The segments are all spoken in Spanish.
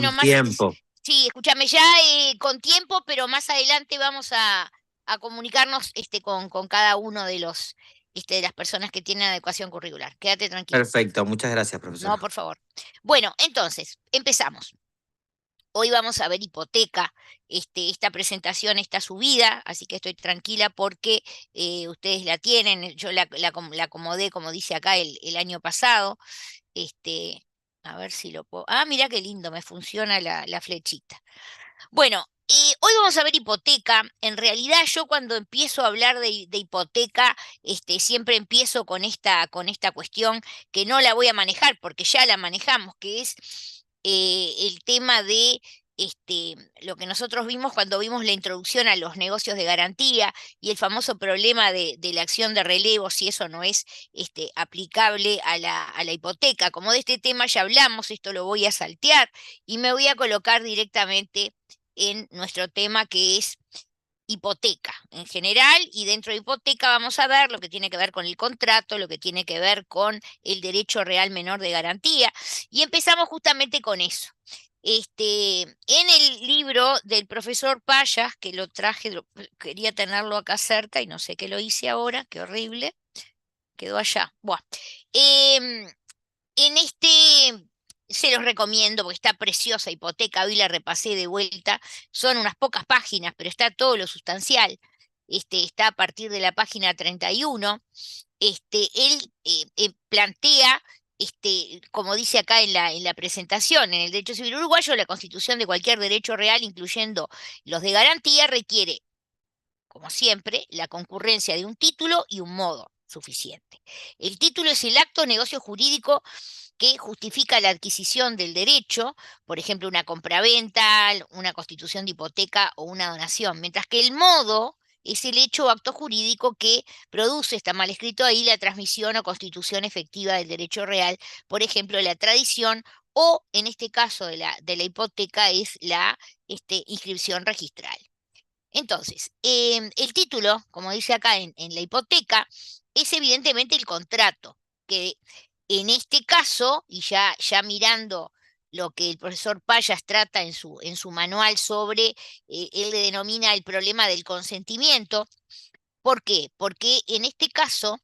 Bueno, con tiempo. sí, escúchame, ya con tiempo, pero más adelante vamos a comunicarnos con cada uno de de las personas que tienen adecuación curricular. Quédate tranquilo. Perfecto, muchas gracias, No, profesora. por favor. Bueno, entonces, empezamos. Hoy vamos a ver hipoteca. Esta presentación está subida, así que estoy tranquila porque ustedes la tienen. Yo la acomodé, como dice acá, el año pasado. Este, a ver si lo puedo. Ah, mira qué lindo, me funciona la flechita. Bueno, hoy vamos a ver hipoteca. En realidad, yo cuando empiezo a hablar de hipoteca, siempre empiezo con esta cuestión que no la voy a manejar porque ya la manejamos, que es el tema de lo que nosotros vimos cuando vimos la introducción a los negocios de garantía y el famoso problema de la acción de relevo, si eso no es aplicable a a la hipoteca. Como de este tema ya hablamos, esto lo voy a saltear y me voy a colocar directamente en nuestro tema que es hipoteca en general, y dentro de hipoteca vamos a ver lo que tiene que ver con el contrato, lo que tiene que ver con el derecho real menor de garantía, y empezamos justamente con eso. En el libro del profesor Payas, que lo traje, quería tenerlo acá cerca y no sé qué lo hice ahora, qué horrible, quedó allá. Buah. Em, en se los recomiendo porque está preciosa hipoteca, hoy la repasé de vuelta, son unas pocas páginas, pero está todo lo sustancial. Está a partir de la página 31. Él plantea, como dice acá en en la presentación, en el derecho civil uruguayo, la constitución de cualquier derecho real, incluyendo los de garantía, requiere, como siempre, la concurrencia de un título y un modo suficiente. El título es el acto o negocio jurídico que justifica la adquisición del derecho, por ejemplo, una compraventa, una constitución de hipoteca o una donación, mientras que el modo es el hecho o acto jurídico que produce, está mal escrito ahí, la transmisión o constitución efectiva del derecho real, por ejemplo, la tradición o, en este caso de la hipoteca, es la inscripción registral. Entonces, el título, como dice acá en la hipoteca, es evidentemente el contrato, que en este caso, y ya mirando lo que el profesor Payas trata en en su manual sobre, él le denomina el problema del consentimiento. ¿Por qué? Porque en este caso,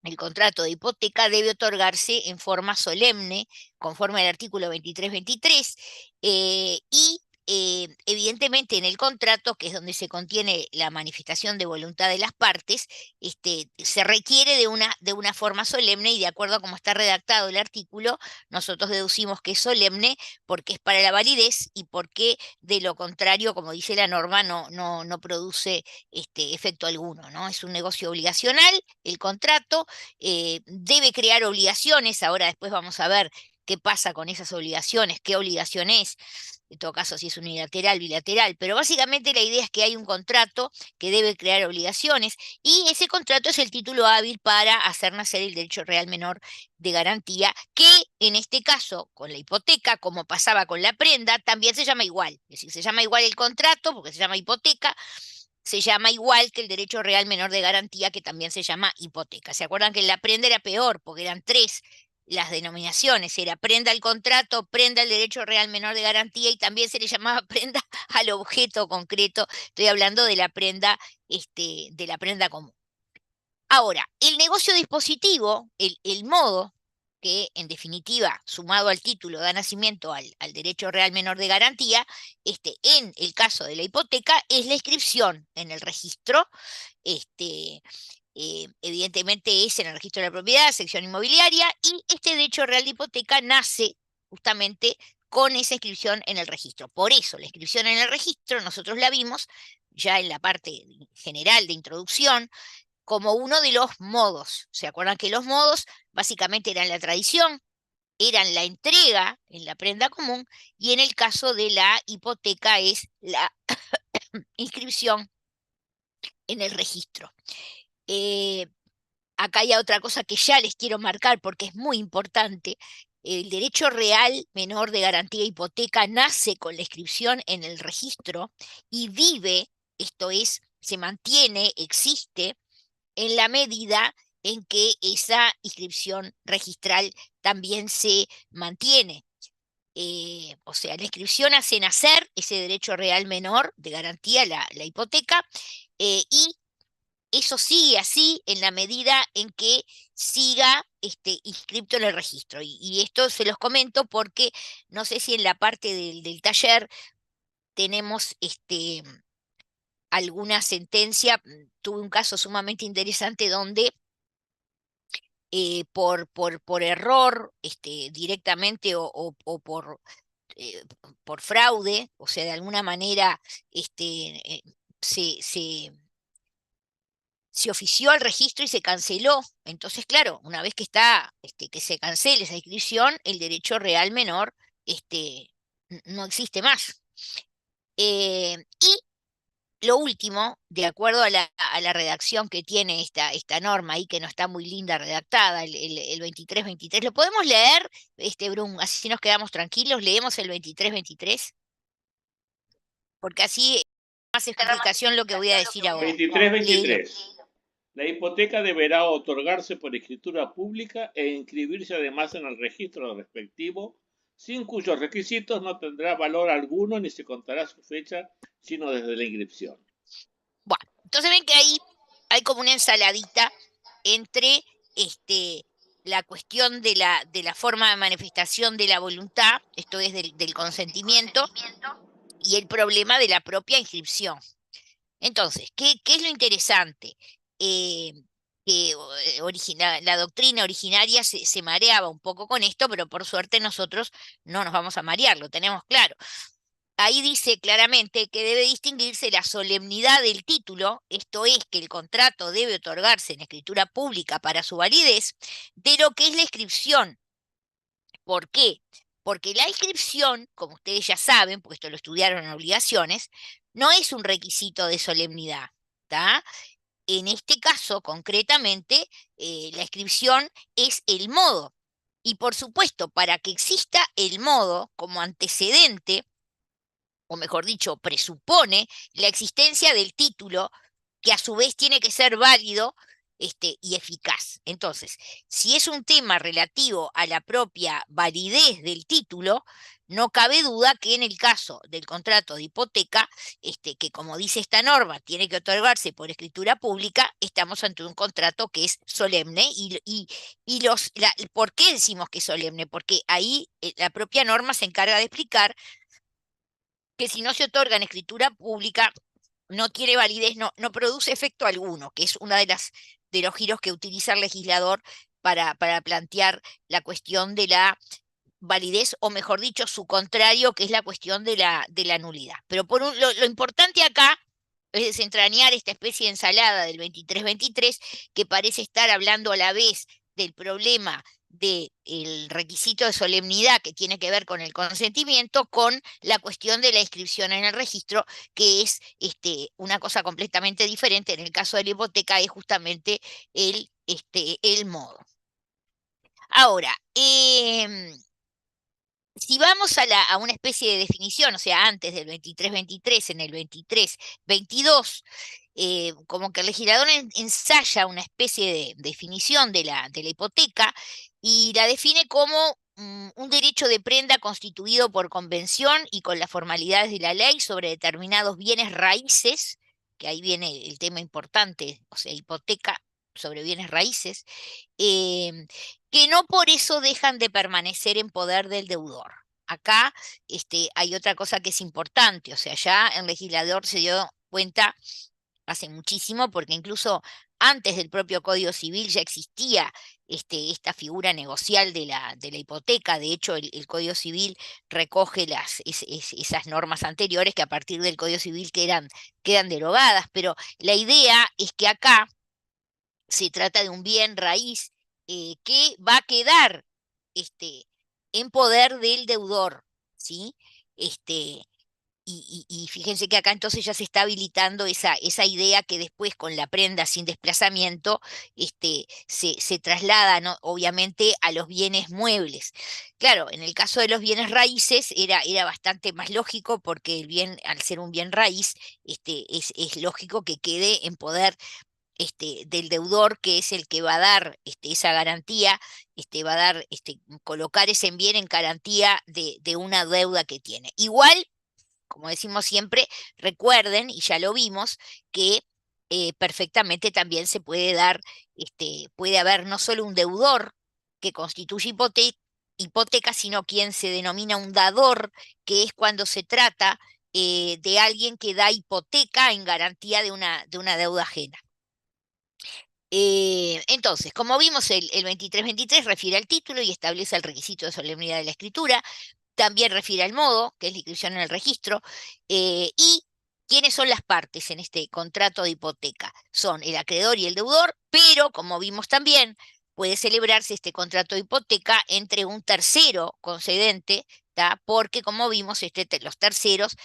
el contrato de hipoteca debe otorgarse en forma solemne, conforme al artículo 2323, y evidentemente en el contrato, que es donde se contiene la manifestación de voluntad de las partes, se requiere de una forma solemne y de acuerdo a cómo está redactado el artículo, nosotros deducimos que es solemne porque es para la validez y porque de lo contrario, como dice la norma, no produce efecto alguno, ¿no? Es un negocio obligacional el contrato, debe crear obligaciones. Ahora después vamos a ver qué pasa con esas obligaciones, qué obligación es, en todo caso si es unilateral, bilateral, pero básicamente la idea es que hay un contrato que debe crear obligaciones y ese contrato es el título hábil para hacer nacer el derecho real menor de garantía, que en este caso, con la hipoteca, como pasaba con la prenda, también se llama igual. Es decir, se llama igual el contrato porque se llama hipoteca, se llama igual que el derecho real menor de garantía, que también se llama hipoteca. ¿Se acuerdan que en la prenda era peor? Porque eran tres las denominaciones, era prenda al contrato, prenda al derecho real menor de garantía y también se le llamaba prenda al objeto concreto. Estoy hablando de la prenda, de la prenda común. Ahora, el negocio dispositivo, el modo, que en definitiva, sumado al título, da nacimiento al derecho real menor de garantía, en el caso de la hipoteca, es la inscripción en el registro, este, evidentemente es en el registro de la propiedad, sección inmobiliaria, y este derecho real de hipoteca nace justamente con esa inscripción en el registro. Por eso, la inscripción en el registro, nosotros la vimos ya en la parte general de introducción, como uno de los modos. ¿Se acuerdan que los modos básicamente eran la tradición, eran la entrega en la prenda común y en el caso de la hipoteca es la inscripción en el registro? Eh, Acá hay otra cosa que ya les quiero marcar porque es muy importante. El derecho real menor de garantía de hipoteca nace con la inscripción en el registro y vive, esto es, se mantiene, existe en la medida en que esa inscripción registral también se mantiene. o sea, la inscripción hace nacer ese derecho real menor de garantía, la hipoteca, y eso sigue así en la medida en que siga inscripto en el registro. Y esto se los comento porque no sé si en la parte del taller tenemos alguna sentencia. Tuve un caso sumamente interesante donde por error directamente o por fraude, o sea, de alguna manera se, se, se ofició al registro y se canceló. Entonces, claro, una vez que está, que se cancele esa inscripción, el derecho real menor no existe más. Y lo último, de acuerdo a la redacción que tiene esta norma ahí, que no está muy linda redactada, el 2323, ¿lo podemos leer, Brun? Así nos quedamos tranquilos, leemos el 2323, porque así más explicación lo que voy a decir ahora. Léelo. 2323. La hipoteca deberá otorgarse por escritura pública e inscribirse además en el registro respectivo, sin cuyos requisitos no tendrá valor alguno ni se contará su fecha, sino desde la inscripción. Bueno, entonces ven que ahí hay como una ensaladita entre la cuestión de la forma de manifestación de la voluntad, esto es del consentimiento, y el problema de la propia inscripción. Entonces, ¿qué es lo interesante? Eh, que la doctrina originaria se mareaba un poco con esto, pero por suerte nosotros no nos vamos a marear, lo tenemos claro. Ahí dice claramente que debe distinguirse la solemnidad del título, esto es que el contrato debe otorgarse en escritura pública para su validez, de lo que es la inscripción. ¿Por qué? Porque la inscripción, como ustedes ya saben, porque esto lo estudiaron en obligaciones, no es un requisito de solemnidad, ¿está? En este caso, concretamente, la inscripción es el modo. Y por supuesto, para que exista el modo como antecedente, o mejor dicho, presupone la existencia del título, que a su vez tiene que ser válido y eficaz. Entonces, si es un tema relativo a la propia validez del título, no cabe duda que en el caso del contrato de hipoteca, que como dice esta norma, tiene que otorgarse por escritura pública, estamos ante un contrato que es solemne. ¿Por qué decimos que es solemne? Porque ahí la propia norma se encarga de explicar que si no se otorga en escritura pública, no tiene validez, no produce efecto alguno, que es una de los giros que utiliza el legislador para plantear la cuestión de la validez, o mejor dicho, su contrario, que es la cuestión de la nulidad. Pero lo importante acá es desentrañar esta especie de ensalada del 23-23, que parece estar hablando a la vez del problema del requisito de solemnidad que tiene que ver con el consentimiento, con la cuestión de la inscripción en el registro, que es una cosa completamente diferente. En el caso de la hipoteca es justamente el modo. Ahora, si vamos a una especie de definición, o sea, antes del 23-23, en el 23-22, como que el legislador ensaya una especie de definición de la hipoteca y la define como un derecho de prenda constituido por convención y con las formalidades de la ley sobre determinados bienes raíces, que ahí viene el tema importante, o sea, hipoteca sobre bienes raíces, em, que no por eso dejan de permanecer en poder del deudor. Acá hay otra cosa que es importante, o sea, ya el legislador se dio cuenta hace muchísimo, porque incluso antes del propio Código Civil ya existía esta figura negocial de la hipoteca. De hecho, el Código Civil recoge esas normas anteriores que a partir del Código Civil quedan derogadas, pero la idea es que acá se trata de un bien raíz que va a quedar en poder del deudor, ¿sí? Este, y fíjense que acá entonces ya se está habilitando esa idea que después con la prenda sin desplazamiento se traslada, ¿no?, obviamente a los bienes muebles. Claro, en el caso de los bienes raíces era bastante más lógico, porque el bien, al ser un bien raíz, es lógico que quede en poder del deudor, que es el que va a dar esa garantía, va a dar, colocar ese bien en garantía de una deuda que tiene. Igual, como decimos siempre, recuerden, y ya lo vimos, que perfectamente también se puede dar, puede haber no solo un deudor que constituye hipoteca, sino quien se denomina un dador, que es cuando se trata de alguien que da hipoteca en garantía de una deuda ajena. Entonces, como vimos, el 2323 refiere al título y establece el requisito de solemnidad de la escritura. También refiere al modo, que es la inscripción en el registro, y quiénes son las partes en este contrato de hipoteca. Son el acreedor y el deudor, pero como vimos también, puede celebrarse este contrato de hipoteca entre un tercero concedente, ¿tá? Porque como vimos, los terceros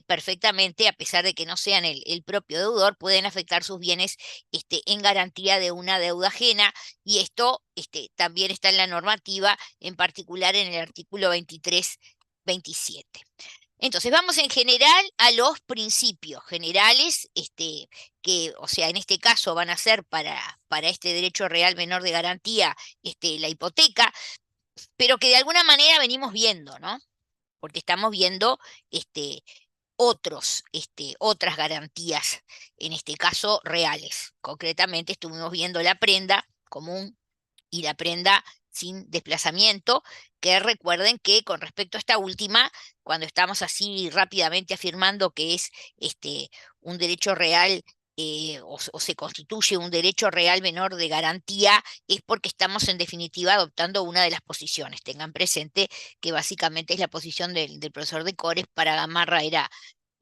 perfectamente, a pesar de que no sean el propio deudor, pueden afectar sus bienes en garantía de una deuda ajena, y esto también está en la normativa, en particular en el artículo 23-27. Entonces, vamos en general a los principios generales, que, o sea, en este caso van a ser para este derecho real menor de garantía, la hipoteca, pero que de alguna manera venimos viendo, ¿no? Porque estamos viendo otras garantías, en este caso reales. Concretamente, estuvimos viendo la prenda común y la prenda sin desplazamiento, que recuerden que con respecto a esta última, cuando estamos así rápidamente afirmando que es un derecho real, o se constituye un derecho real menor de garantía, es porque estamos en definitiva adoptando una de las posiciones. Tengan presente que básicamente es la posición del profesor de Cores. Para Gamarra era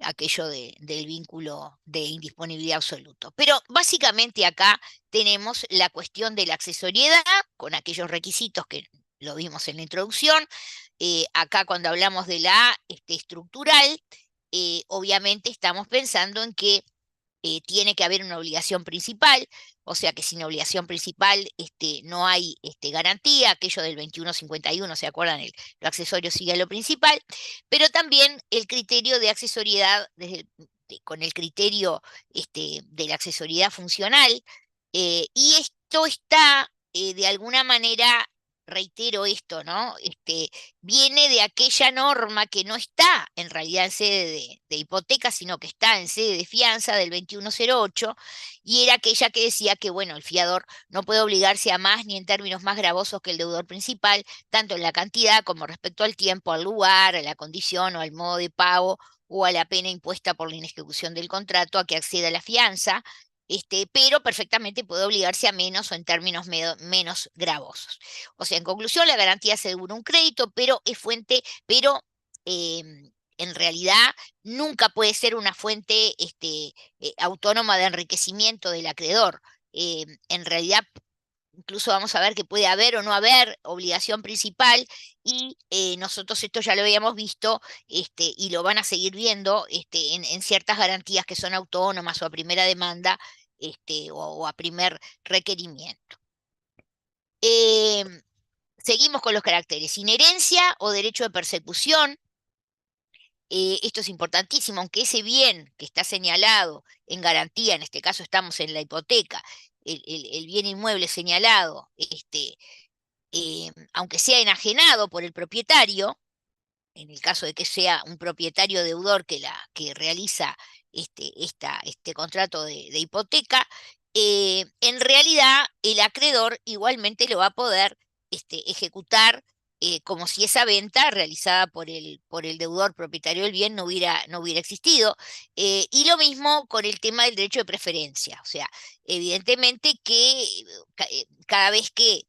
aquello del vínculo de indisponibilidad absoluto. Pero básicamente acá tenemos la cuestión de la accesoriedad, con aquellos requisitos que lo vimos en la introducción. Acá cuando hablamos de la A estructural, obviamente estamos pensando en que tiene que haber una obligación principal, o sea que sin obligación principal no hay garantía, aquello del 2151, ¿se acuerdan? Lo accesorio sigue a lo principal, pero también el criterio de accesoriedad con el criterio de la accesoriedad funcional, y esto está de alguna manera, reitero esto, ¿no? Viene de aquella norma que no está en realidad en sede de hipoteca, sino que está en sede de fianza del 2108, y era aquella que decía que, bueno, el fiador no puede obligarse a más ni en términos más gravosos que el deudor principal, tanto en la cantidad como respecto al tiempo, al lugar, a la condición o al modo de pago o a la pena impuesta por la inejecución del contrato a que acceda a la fianza, pero perfectamente puede obligarse a menos o en términos menos gravosos. O sea, en conclusión, la garantía asegura un crédito, pero es fuente, pero en realidad nunca puede ser una fuente autónoma de enriquecimiento del acreedor. En realidad, incluso vamos a ver que puede haber o no haber obligación principal, y nosotros esto ya lo habíamos visto, y lo van a seguir viendo en ciertas garantías que son autónomas o a primera demanda, o a primer requerimiento. Seguimos con los caracteres: inherencia o derecho de persecución. Esto es importantísimo, aunque ese bien que está señalado en garantía, en este caso estamos en la hipoteca, el bien inmueble señalado, aunque sea enajenado por el propietario, en el caso de que sea un propietario deudor que realiza este contrato de hipoteca, en realidad el acreedor igualmente lo va a poder ejecutar, como si esa venta realizada por el deudor propietario del bien no hubiera existido. Y lo mismo con el tema del derecho de preferencia. O sea, evidentemente que cada vez que,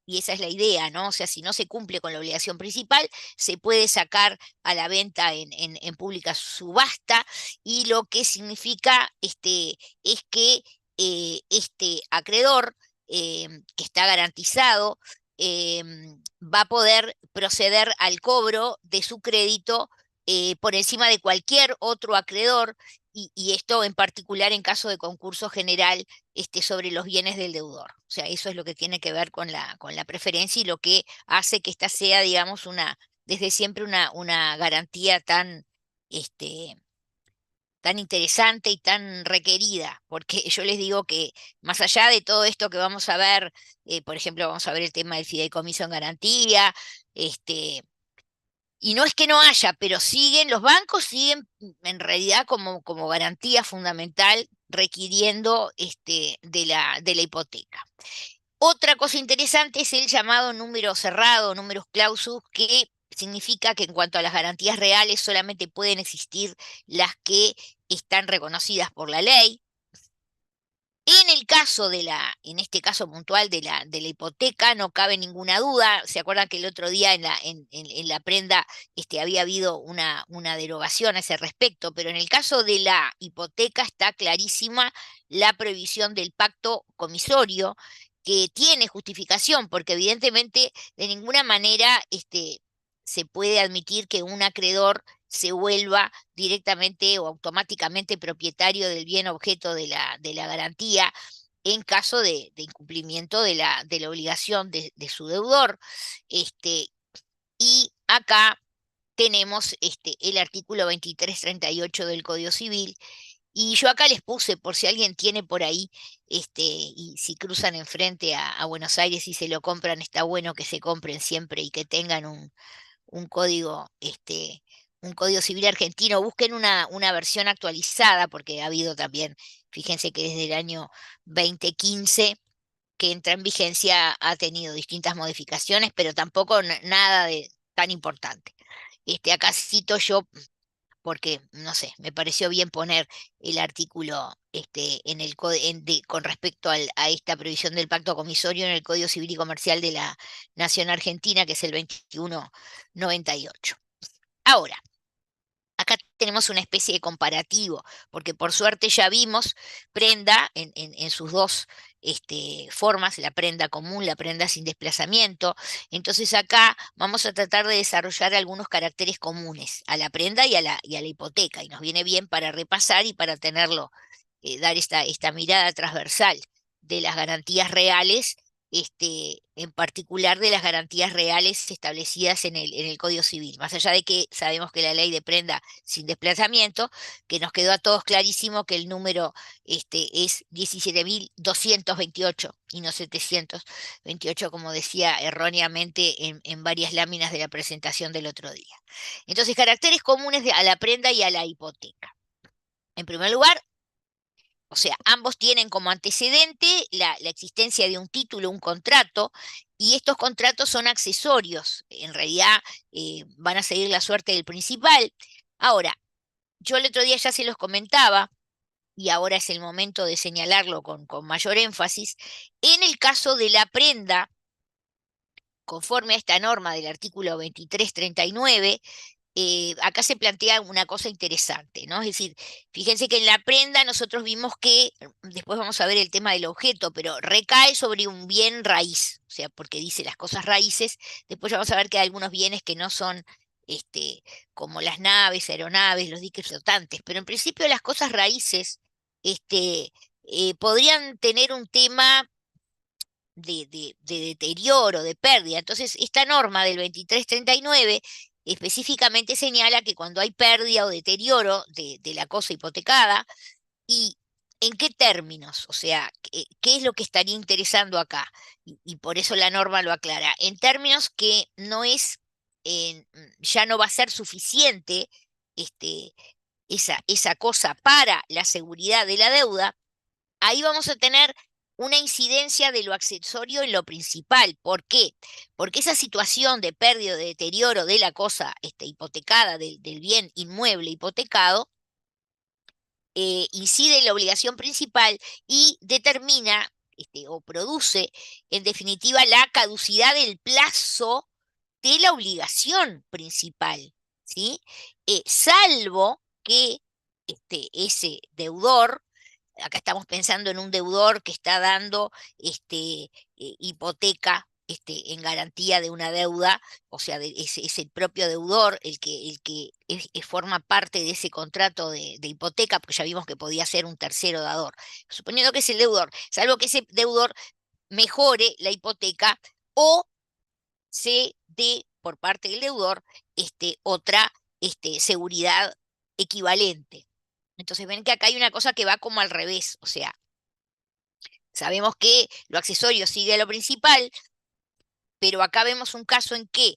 y esa es la idea, ¿no? O sea, si no se cumple con la obligación principal, se puede sacar a la venta en pública subasta, y lo que significa es que este acreedor, que está garantizado, va a poder proceder al cobro de su crédito por encima de cualquier otro acreedor, y esto en particular en caso de concurso general sobre los bienes del deudor. O sea, eso es lo que tiene que ver con la preferencia, y lo que hace que esta sea, digamos, desde siempre una garantía tan, este, tan interesante y tan requerida, porque yo les digo que más allá de todo esto que vamos a ver, por ejemplo, vamos a ver el tema del fideicomiso en garantía, y no es que no haya, pero los bancos siguen en realidad como garantía fundamental requiriendo de la hipoteca. Otra cosa interesante es el llamado número cerrado, números clausus, que significa que en cuanto a las garantías reales solamente pueden existir las que están reconocidas por la ley. En el caso en este caso puntual de la hipoteca, no cabe ninguna duda. ¿Se acuerdan que el otro día en la prenda había habido una derogación a ese respecto? Pero en el caso de la hipoteca está clarísima la prohibición del pacto comisorio, que tiene justificación, porque evidentemente de ninguna manera se puede admitir que un acreedor se vuelva directamente o automáticamente propietario del bien objeto de la garantía en caso de incumplimiento de la obligación de su deudor. Este, y acá tenemos el artículo 2338 del Código Civil. Y yo acá les puse, por si alguien tiene por ahí, y si cruzan enfrente a Buenos Aires y se lo compran, está bueno que se compren siempre y que tengan un código, un código civil argentino. Busquen una versión actualizada, porque ha habido también, fíjense que desde el año 2015 que entra en vigencia ha tenido distintas modificaciones, pero tampoco nada de tan importante. Acá cito yo porque, no sé, me pareció bien poner el artículo con respecto a esta prohibición del pacto comisorio en el Código Civil y Comercial de la Nación Argentina, que es el 2198. Ahora, acá tenemos una especie de comparativo, porque por suerte ya vimos prenda en sus dos formas, la prenda común, la prenda sin desplazamiento. Entonces acá vamos a tratar de desarrollar algunos caracteres comunes a la prenda y a la hipoteca, y nos viene bien para repasar y para tenerlo, dar esta mirada transversal de las garantías reales, en particular de las garantías reales establecidas en el Código Civil. Más allá de que sabemos que la ley de prenda sin desplazamiento, que nos quedó a todos clarísimo que el número es 17.228 y no 728, como decía erróneamente en varias láminas de la presentación del otro día. Entonces, caracteres comunes a la prenda y a la hipoteca. En primer lugar, o sea, ambos tienen como antecedente la existencia de un título, un contrato, y estos contratos son accesorios. En realidad, van a seguir la suerte del principal. Ahora, yo el otro día ya se los comentaba, y ahora es el momento de señalarlo con mayor énfasis. En el caso de la prenda, conforme a esta norma del artículo 2339, acá se plantea una cosa interesante, ¿no? Es decir, fíjense que en la prenda nosotros vimos que, después vamos a ver el tema del objeto, pero recae sobre un bien raíz, o sea, porque dice las cosas raíces. Después ya vamos a ver que hay algunos bienes que no son, este, como las naves, aeronaves, los diques flotantes, pero en principio las cosas raíces, podrían tener un tema de deterioro, de pérdida. Entonces, esta norma del 2339 específicamente señala que cuando hay pérdida o deterioro de la cosa hipotecada, ¿y en qué términos? O sea, ¿qué es lo que estaría interesando acá? Y por eso la norma lo aclara. En términos que no es, ya no va a ser suficiente este, esa cosa para la seguridad de la deuda. Ahí vamos a tener una incidencia de lo accesorio en lo principal. ¿Por qué? Porque esa situación de pérdida o de deterioro de la cosa hipotecada, del bien inmueble hipotecado, incide en la obligación principal y determina, o produce, en definitiva, la caducidad del plazo de la obligación principal, ¿sí? Salvo que ese deudor, acá estamos pensando en un deudor que está dando hipoteca en garantía de una deuda, o sea, es el propio deudor forma parte de ese contrato de hipoteca, porque ya vimos que podía ser un tercero dador. Suponiendo que es el deudor, salvo que ese deudor mejore la hipoteca o se dé por parte del deudor otra seguridad equivalente. Entonces ven que acá hay una cosa que va como al revés, o sea, sabemos que lo accesorio sigue a lo principal, pero acá vemos un caso en que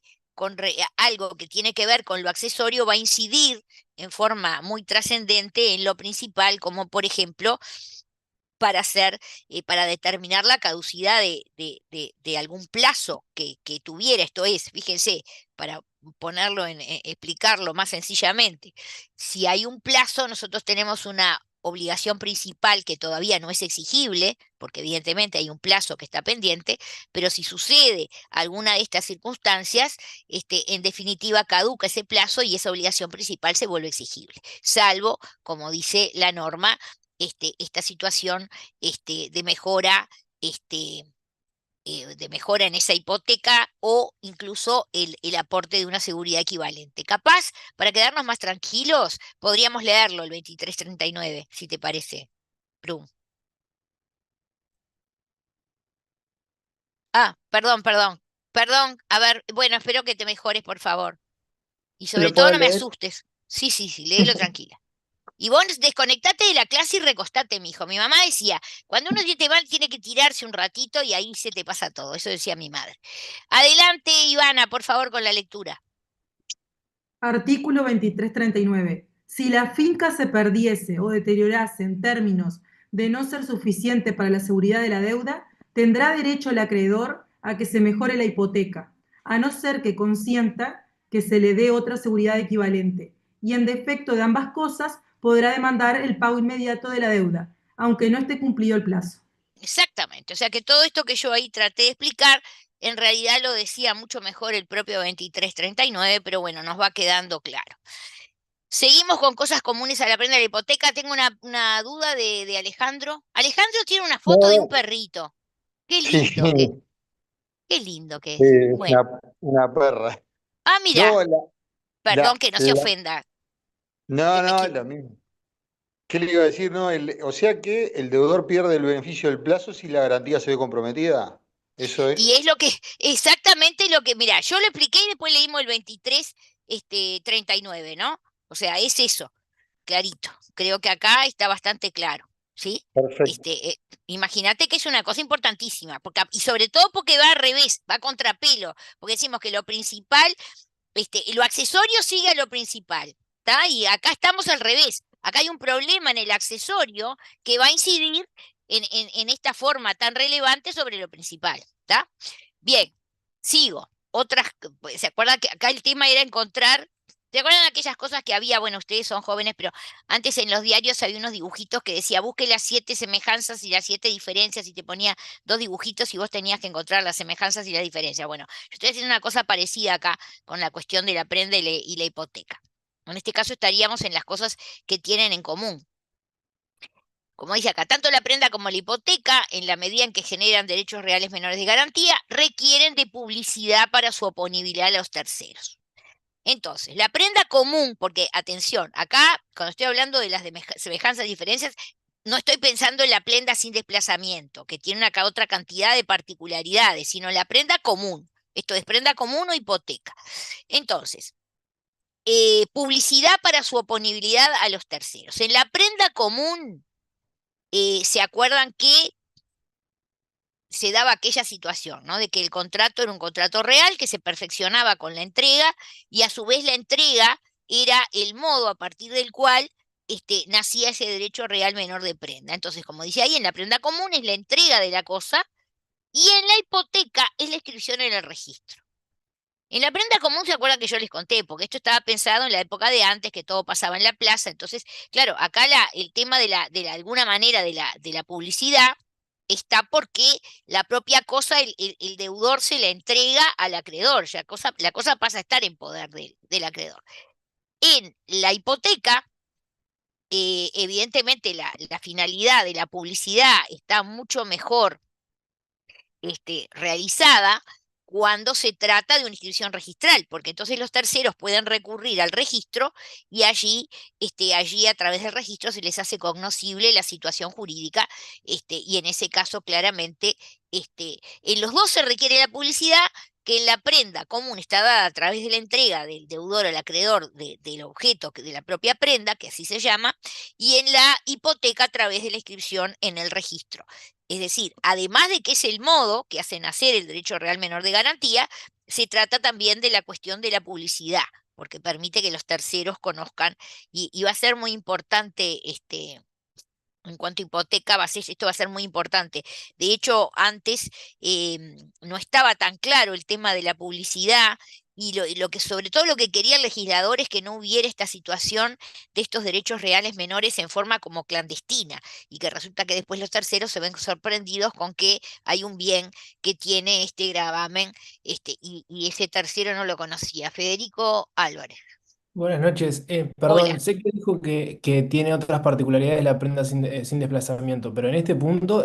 algo que tiene que ver con lo accesorio va a incidir en forma muy trascendente en lo principal, como por ejemplo para hacer, para determinar la caducidad de algún plazo que tuviera. Esto es, fíjense, para ponerlo explicarlo más sencillamente, si hay un plazo, nosotros tenemos una obligación principal que todavía no es exigible, porque evidentemente hay un plazo que está pendiente, pero si sucede alguna de estas circunstancias, en definitiva caduca ese plazo y esa obligación principal se vuelve exigible, salvo, como dice la norma, esta situación de mejora, de mejora en esa hipoteca o incluso el aporte de una seguridad equivalente. Capaz, para quedarnos más tranquilos, podríamos leerlo el 2339, si te parece, Brum. Ah, perdón. A ver, bueno, espero que te mejores, por favor. Y sobre ¿Lo todo puedo no me leer? asustes. Sí, léelo tranquila. Y vos desconectate de la clase y recostate, mijo. Mi mamá decía, cuando uno te va, tiene que tirarse un ratito y ahí se te pasa todo. Eso decía mi madre. Adelante, Ivana, por favor, con la lectura. Artículo 2339. Si la finca se perdiese o deteriorase en términos de no ser suficiente para la seguridad de la deuda, tendrá derecho el acreedor a que se mejore la hipoteca, a no ser que consienta que se le dé otra seguridad equivalente, y en defecto de ambas cosas podrá demandar el pago inmediato de la deuda, aunque no esté cumplido el plazo. Exactamente. O sea que todo esto que yo ahí traté de explicar, en realidad lo decía mucho mejor el propio 2339, pero bueno, nos va quedando claro. Seguimos con cosas comunes a la prenda de la hipoteca. Tengo una duda de Alejandro. Alejandro tiene una foto de un No, perrito. Qué sí, lindo qué lindo que sí, es. es Bueno. una perra. Mira, No, perdón que no se ofenda, que no, me no, equivoco. lo mismo. ¿Qué le iba a decir? No, o sea que el deudor pierde el beneficio del plazo si la garantía se ve comprometida. Eso Y es. es lo que, exactamente lo que, mira, yo lo expliqué y después leímos el 23, 39, ¿no? O sea, es eso, clarito. Creo que acá está bastante claro, ¿sí? Perfecto. Imagínate que es una cosa importantísima, porque, y sobre todo porque va al revés, va a contrapelo, porque decimos que lo principal, lo accesorio sigue a lo principal, ¿está? Y acá estamos al revés. Acá hay un problema en el accesorio que va a incidir en esta forma tan relevante sobre lo principal, ¿está? Bien, sigo. Otras, pues, ¿se acuerdan que acá el tema era encontrar? ¿Se acuerdan aquellas cosas que había? Bueno, ustedes son jóvenes, pero antes en los diarios había unos dibujitos que decía, busque las 7 semejanzas y las 7 diferencias, y te ponía dos dibujitos y vos tenías que encontrar las semejanzas y las diferencias. Bueno, yo estoy haciendo una cosa parecida acá con la cuestión de la prenda y la hipoteca. En este caso estaríamos en las cosas que tienen en común. Como dice acá, tanto la prenda como la hipoteca, en la medida en que generan derechos reales menores de garantía, requieren de publicidad para su oponibilidad a los terceros. Entonces, la prenda común, porque atención, acá cuando estoy hablando de las semejanzas y diferencias, no estoy pensando en la prenda sin desplazamiento, que tiene una otra cantidad de particularidades, sino la prenda común. Esto es prenda común o hipoteca. Entonces, publicidad para su oponibilidad a los terceros. En la prenda común, ¿se acuerdan que se daba aquella situación, ¿no? De que el contrato era un contrato real que se perfeccionaba con la entrega y a su vez la entrega era el modo a partir del cual nacía ese derecho real menor de prenda. Entonces, como dice ahí, en la prenda común es la entrega de la cosa y en la hipoteca es la inscripción en el registro. En la prenda común se acuerdan que yo les conté, porque esto estaba pensado en la época de antes, que todo pasaba en la plaza. Entonces, claro, acá el tema de alguna manera de la publicidad está porque la propia cosa, el deudor se la entrega al acreedor, ya la cosa pasa a estar en poder del acreedor. En la hipoteca, evidentemente la finalidad de la publicidad está mucho mejor realizada cuando se trata de una inscripción registral, porque entonces los terceros pueden recurrir al registro y allí a través del registro se les hace cognoscible la situación jurídica, y en ese caso claramente en los dos se requiere la publicidad, que en la prenda común está dada a través de la entrega del deudor al acreedor del objeto, de la propia prenda, que así se llama, y en la hipoteca a través de la inscripción en el registro. Es decir, además de que es el modo que hace nacer el derecho real menor de garantía, se trata también de la cuestión de la publicidad, porque permite que los terceros conozcan, y va a ser muy importante en cuanto a hipoteca, esto va a ser muy importante. De hecho, antes no estaba tan claro el tema de la publicidad y lo que sobre todo lo que quería el legislador es que no hubiera esta situación de estos derechos reales menores en forma como clandestina y que resulta que después los terceros se ven sorprendidos con que hay un bien que tiene este gravamen y ese tercero no lo conocía. Federico Álvarez. Buenas noches. Hola. Perdón, sé que dijo que tiene otras particularidades la prenda sin desplazamiento, pero en este punto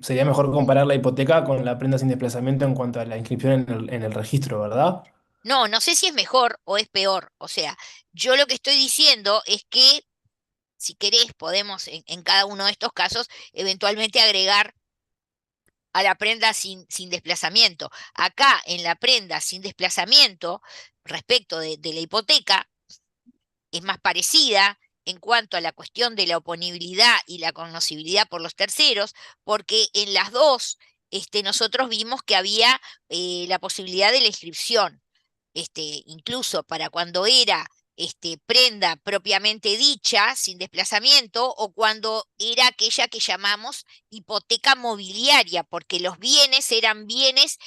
sería mejor comparar la hipoteca con la prenda sin desplazamiento en cuanto a la inscripción en el registro, ¿verdad? No, no sé si es mejor o es peor. O sea, yo lo que estoy diciendo es que, si querés, podemos en cada uno de estos casos eventualmente agregar a la prenda sin desplazamiento. Acá, en la prenda sin desplazamiento, respecto de la hipoteca, es más parecida en cuanto a la cuestión de la oponibilidad y la conocibilidad por los terceros, porque en las dos nosotros vimos que había la posibilidad de la inscripción, incluso para cuando era prenda propiamente dicha, sin desplazamiento, o cuando era aquella que llamamos hipoteca mobiliaria, porque los bienes eran bienes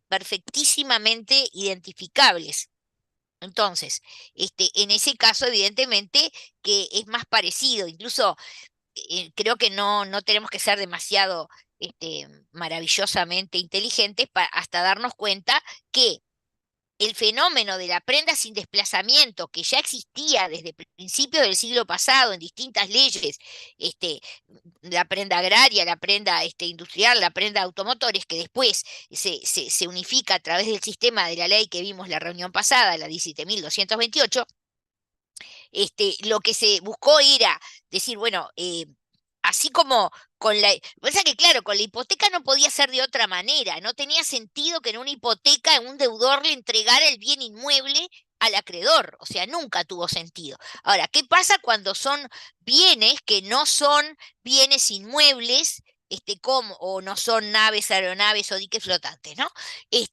perfectísimamente identificables. Entonces, en ese caso, evidentemente, que es más parecido, incluso creo que no tenemos que ser demasiado maravillosamente inteligentes hasta darnos cuenta que el fenómeno de la prenda sin desplazamiento, que ya existía desde principios del siglo pasado en distintas leyes, este, la prenda agraria, la prenda industrial, la prenda de automotores, que después se unifica a través del sistema de la ley que vimos la reunión pasada, la 17.228, lo que se buscó era decir, bueno, así como con la... Pasa que, claro, con la hipoteca no podía ser de otra manera, no tenía sentido que en una hipoteca un deudor le entregara el bien inmueble al acreedor, o sea, nunca tuvo sentido. Ahora, ¿qué pasa cuando son bienes que no son bienes inmuebles, como, o no son naves, aeronaves o diques flotantes, ¿no? Y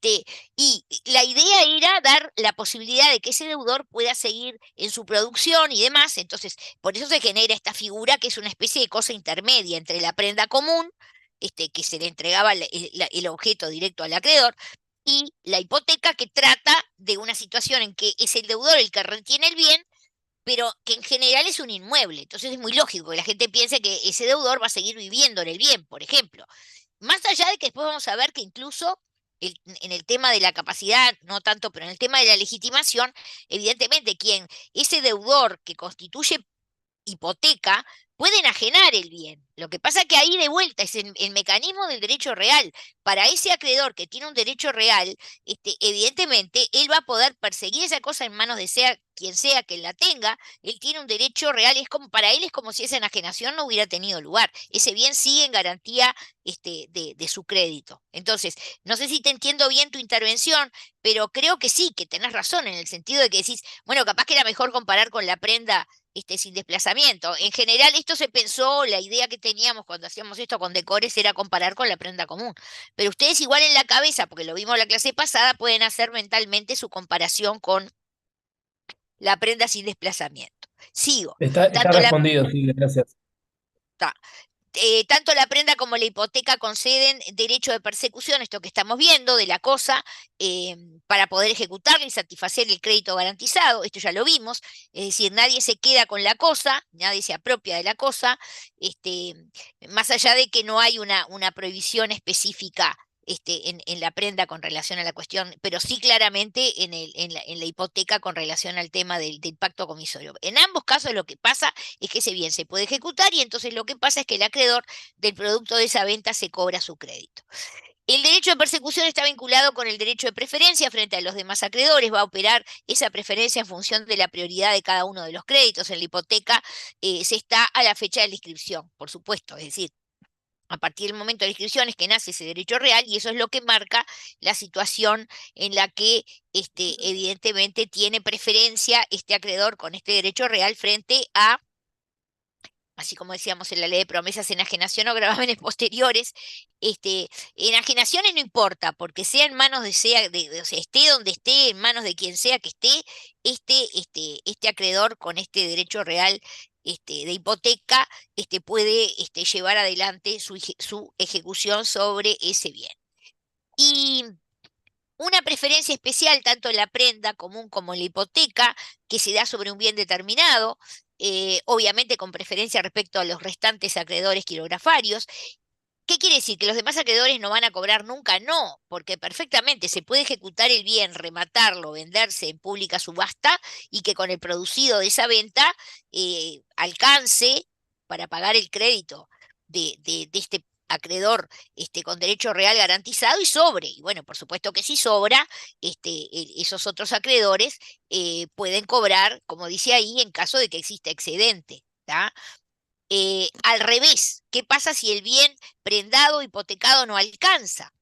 la idea era dar la posibilidad de que ese deudor pueda seguir en su producción y demás, entonces por eso se genera esta figura que es una especie de cosa intermedia entre la prenda común, que se le entregaba el objeto directo al acreedor, y la hipoteca, que trata de una situación en que es el deudor el que retiene el bien, pero que en general es un inmueble. Entonces es muy lógico que la gente piense que ese deudor va a seguir viviendo en el bien, por ejemplo. Más allá de que después vamos a ver que incluso en el tema de la capacidad, no tanto, pero en el tema de la legitimación, evidentemente ese deudor que constituye hipoteca, puede enajenar el bien. Lo que pasa que ahí de vuelta es el mecanismo del derecho real. Para ese acreedor que tiene un derecho real, evidentemente él va a poder perseguir esa cosa en manos de quien sea que la tenga. Él tiene un derecho real, para él es como si esa enajenación no hubiera tenido lugar. Ese bien sigue en garantía de su crédito. Entonces, no sé si te entiendo bien tu intervención, pero creo que sí, que tenés razón en el sentido de que decís, bueno, capaz que era mejor comparar con la prenda sin desplazamiento. En general, esto se pensó, la idea que teníamos cuando hacíamos esto con decores era comparar con la prenda común. Pero ustedes igual en la cabeza, porque lo vimos la clase pasada, pueden hacer mentalmente su comparación con la prenda sin desplazamiento. Sigo. Está Tanto la, respondido, sí, gracias. ta, tanto la prenda como la hipoteca conceden derecho de persecución, esto que estamos viendo, de la cosa, para poder ejecutarla y satisfacer el crédito garantizado, esto ya lo vimos, es decir, nadie se queda con la cosa, nadie se apropia de la cosa, más allá de que no hay una prohibición específica en la prenda con relación a la cuestión, pero sí claramente en la hipoteca con relación al tema del pacto comisorio. En ambos casos lo que pasa es que ese bien se puede ejecutar y entonces lo que pasa es que el acreedor del producto de esa venta se cobra su crédito. El derecho de persecución está vinculado con el derecho de preferencia frente a los demás acreedores. Va a operar esa preferencia en función de la prioridad de cada uno de los créditos. En la hipoteca se está a la fecha de la inscripción, por supuesto. Es decir, A partir del momento de la inscripción es que nace ese derecho real y eso es lo que marca la situación en la que evidentemente tiene preferencia este acreedor con este derecho real frente a, así como decíamos en la ley de promesas, enajenación o gravámenes posteriores. Enajenaciones no importa, porque sea en manos o sea, esté donde esté, en manos de quien sea que esté, este acreedor con este derecho real de hipoteca puede llevar adelante su ejecución sobre ese bien. Y una preferencia especial, tanto en la prenda común como en la hipoteca, que se da sobre un bien determinado, obviamente con preferencia respecto a los restantes acreedores quirografarios. ¿Qué quiere decir? ¿Que los demás acreedores no van a cobrar nunca? No, porque perfectamente se puede ejecutar el bien, rematarlo, venderse en pública subasta y que con el producido de esa venta alcance para pagar el crédito de este acreedor con derecho real garantizado y sobre. Y bueno, por supuesto que si sobra, esos otros acreedores pueden cobrar, como dice ahí, en caso de que exista excedente. ¿Tá? Al revés, ¿qué pasa si el bien prendado, hipotecado no alcanza?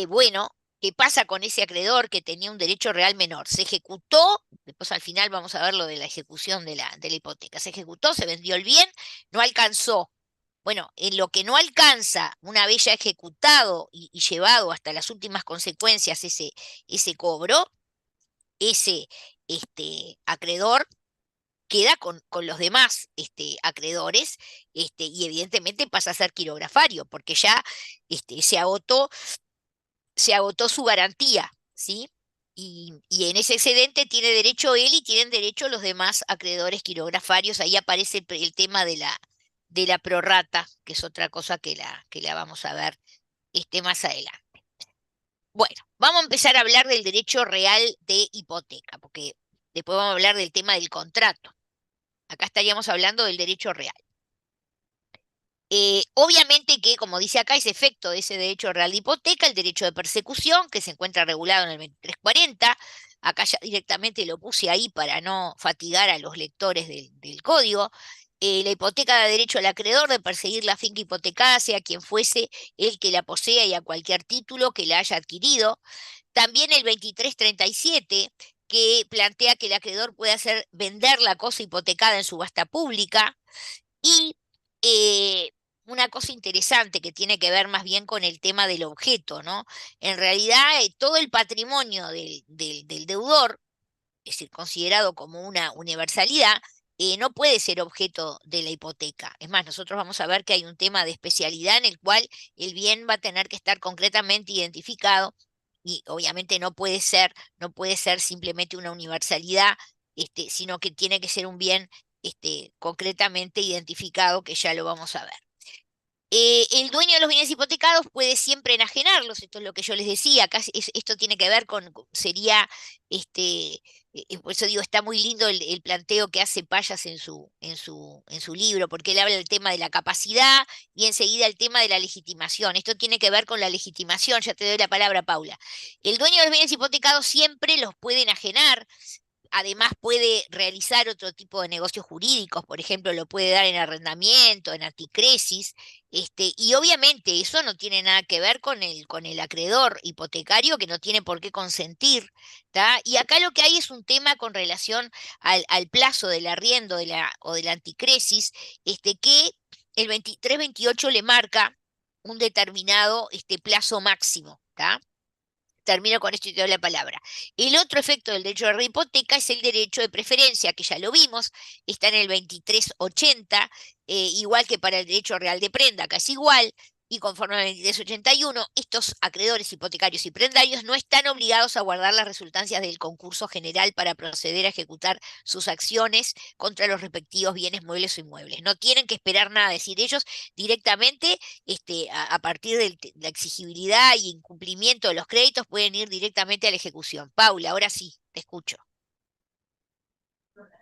Bueno, ¿qué pasa con ese acreedor que tenía un derecho real menor? Se ejecutó, después al final vamos a ver lo de la ejecución de la hipoteca. Se ejecutó, se vendió el bien, no alcanzó. Bueno, en lo que no alcanza, una vez ya ejecutado y llevado hasta las últimas consecuencias ese cobro, ese acreedor queda con los demás acreedores y evidentemente pasa a ser quirografario porque ya se agotó su garantía, ¿sí? Y en ese excedente tiene derecho él y tienen derecho los demás acreedores quirografarios. Ahí aparece el tema de la prorrata, que es otra cosa que la vamos a ver más adelante. Bueno, vamos a empezar a hablar del derecho real de hipoteca, porque después vamos a hablar del tema del contrato. Acá estaríamos hablando del derecho real. Obviamente que, como dice acá, es efecto de ese derecho real de hipoteca, el derecho de persecución, que se encuentra regulado en el 2340. Acá ya directamente lo puse ahí para no fatigar a los lectores del código. La hipoteca da derecho al acreedor de perseguir la finca hipotecada, sea quien fuese el que la posea y a cualquier título que la haya adquirido. También el 2337, que plantea que el acreedor puede hacer vender la cosa hipotecada en subasta pública. Y una cosa interesante que tiene que ver más bien con el tema del objeto, ¿no? En realidad, todo el patrimonio del deudor, es decir, considerado como una universalidad, no puede ser objeto de la hipoteca. Es más, nosotros vamos a ver que hay un tema de especialidad en el cual el bien va a tener que estar concretamente identificado y obviamente no puede ser simplemente una universalidad, sino que tiene que ser un bien concretamente identificado, que ya lo vamos a ver. El dueño de los bienes hipotecados puede siempre enajenarlos, esto es lo que yo les decía, acá esto tiene que ver sería, por eso digo, está muy lindo el planteo que hace Payas en su libro, porque él habla del tema de la capacidad y enseguida el tema de la legitimación. Esto tiene que ver con la legitimación, ya te doy la palabra, Paula. El dueño de los bienes hipotecados siempre los puede enajenar. Además puede realizar otro tipo de negocios jurídicos, por ejemplo, lo puede dar en arrendamiento, en anticresis, y obviamente eso no tiene nada que ver con el acreedor hipotecario que no tiene por qué consentir, ¿tá? Y acá lo que hay es un tema con relación al plazo del arriendo o de la anticresis, que el 2328 le marca un determinado plazo máximo, ¿tá? Termino con esto y te doy la palabra. El otro efecto del derecho de hipoteca es el derecho de preferencia, que ya lo vimos, está en el 2380, igual que para el derecho real de prenda, que es igual, y conforme al 2381, estos acreedores hipotecarios y prendarios no están obligados a guardar las resultancias del concurso general para proceder a ejecutar sus acciones contra los respectivos bienes muebles o inmuebles. No tienen que esperar nada, es decir, ellos directamente a partir de la exigibilidad y incumplimiento de los créditos pueden ir directamente a la ejecución. Paula, ahora sí, te escucho.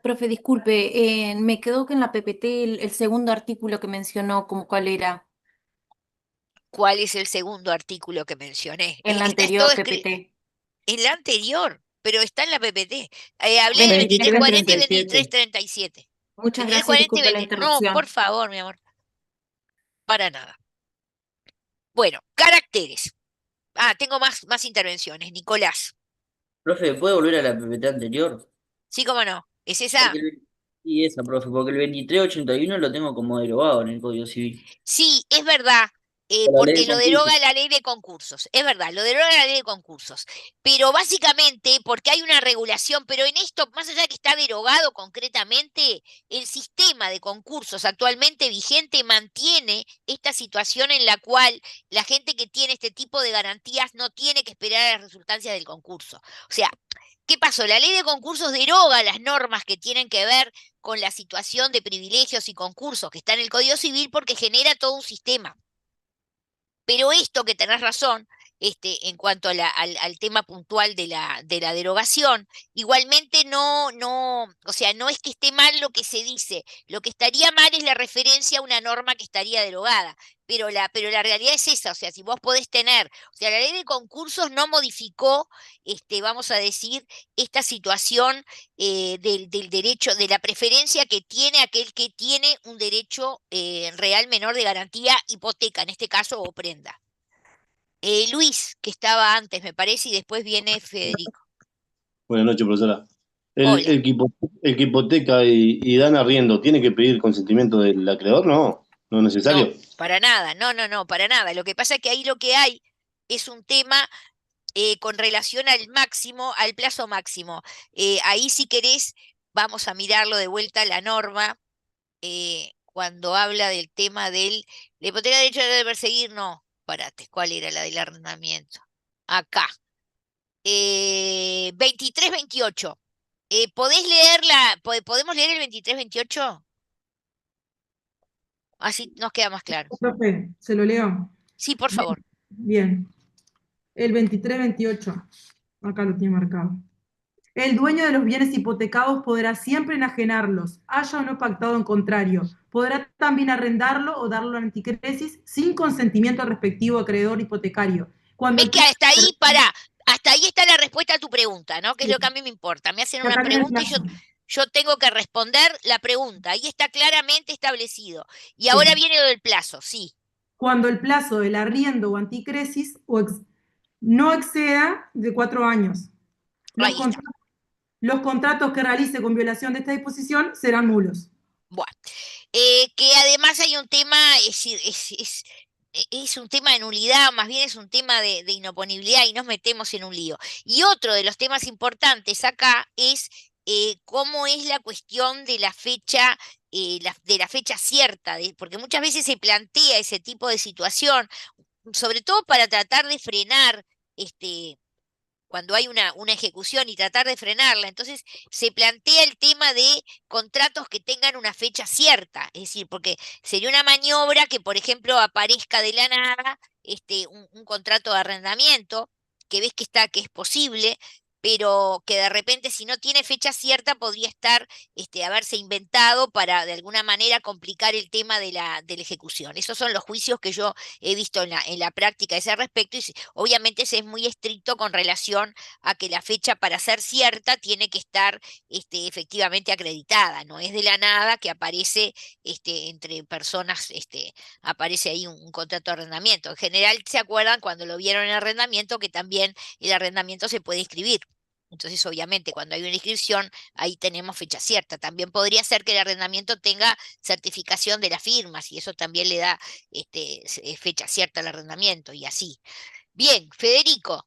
Profe, disculpe, me quedó que en la PPT el segundo artículo que mencionó, como cuál era, ¿Cuál es el segundo artículo que mencioné? en la Está todo anterior escrito PPT. en la anterior, pero está en la PPT. Hablé del 23, 2340 y 2337. 2337. Muchas gracias, 2340 y disculpe la 20. No, por interrupción. favor, mi amor. para nada. Bueno, caracteres. Tengo más intervenciones. Nicolás. Profe, ¿puede volver a la PPT anterior? Sí, cómo no. ¿Es esa? Porque sí, esa, profe, porque el 2381 lo tengo como derogado en el Código Civil. Sí, es verdad, Por la ley porque de lo concursos. deroga la ley de concursos, es verdad, lo deroga la ley de concursos, pero básicamente porque hay una regulación, pero en esto, más allá de que está derogado concretamente, el sistema de concursos actualmente vigente mantiene esta situación en la cual la gente que tiene este tipo de garantías no tiene que esperar a las resultancias del concurso. O sea, ¿qué pasó? La ley de concursos deroga las normas que tienen que ver con la situación de privilegios y concursos que está en el Código Civil porque genera todo un sistema. Pero esto que tenés razón, en cuanto a al tema puntual de la derogación, igualmente o sea, no es que esté mal lo que se dice, lo que estaría mal es la referencia a una norma que estaría derogada, pero la realidad es esa, o sea, si vos podés tener, o sea, la ley de concursos no modificó, vamos a decir, esta situación del derecho, de la preferencia que tiene aquel que tiene un derecho real menor de garantía, hipoteca, en este caso, o prenda. Luis, que estaba antes, me parece, y después viene Federico. Buenas noches, profesora. Hola. El que hipoteca y dan arriendo, ¿tiene que pedir consentimiento del acreedor? No, no es No, necesario. para nada, no, para nada. Lo que pasa es que ahí lo que hay es un tema con relación al máximo, al plazo máximo. Ahí si querés, vamos a mirarlo de vuelta la norma, cuando habla del tema la hipoteca de derecho de perseguir, no, parate, ¿cuál era la del arrendamiento? Acá. 23-28. ¿Podés leerla? ¿Podemos leer el 23-28? Así nos queda más claro. Profe, se lo leo. Sí, por Bien, favor. bien. El 23-28. Acá lo tiene marcado. El dueño de los bienes hipotecados podrá siempre enajenarlos, haya o no pactado en contrario. Podrá también arrendarlo o darlo a anticresis sin consentimiento al respectivo acreedor hipotecario. Cuando ¿Ves el que plazo... hasta ahí, hasta ahí está la respuesta a tu pregunta, ¿no? Que es lo que a mí me importa. Me hacen Y una acá viene el pregunta y plazo. yo tengo que responder la pregunta. Ahí está claramente establecido. Y Sí. ahora viene lo del plazo, sí. Cuando el plazo del arriendo o anticresis no exceda de 4 años. Los, Ahí está. los contratos que realice con violación de esta disposición serán nulos. Bueno, que además hay un tema, es un tema de nulidad, más bien es un tema de inoponibilidad y nos metemos en un lío. Y otro de los temas importantes acá es cómo es la cuestión de la fecha, de la fecha cierta, porque muchas veces se plantea ese tipo de situación, sobre todo para tratar de frenar cuando hay una ejecución y tratar de frenarla. Entonces se plantea el tema de contratos que tengan una fecha cierta, es decir, porque sería una maniobra que, por ejemplo, aparezca de la nada un contrato de arrendamiento, que ves que es posible, pero que de repente si no tiene fecha cierta podría estar, haberse inventado para de alguna manera complicar el tema de la ejecución. Esos son los juicios que yo he visto en la práctica a ese respecto y obviamente se es muy estricto con relación a que la fecha para ser cierta tiene que estar efectivamente acreditada, no es de la nada que aparece entre personas, aparece ahí un contrato de arrendamiento. En general, ¿se acuerdan cuando lo vieron en arrendamiento que también el arrendamiento se puede inscribir? Entonces, obviamente, cuando hay una inscripción, ahí tenemos fecha cierta. También podría ser que el arrendamiento tenga certificación de las firmas y eso también le da fecha cierta al arrendamiento y así. Bien, Federico.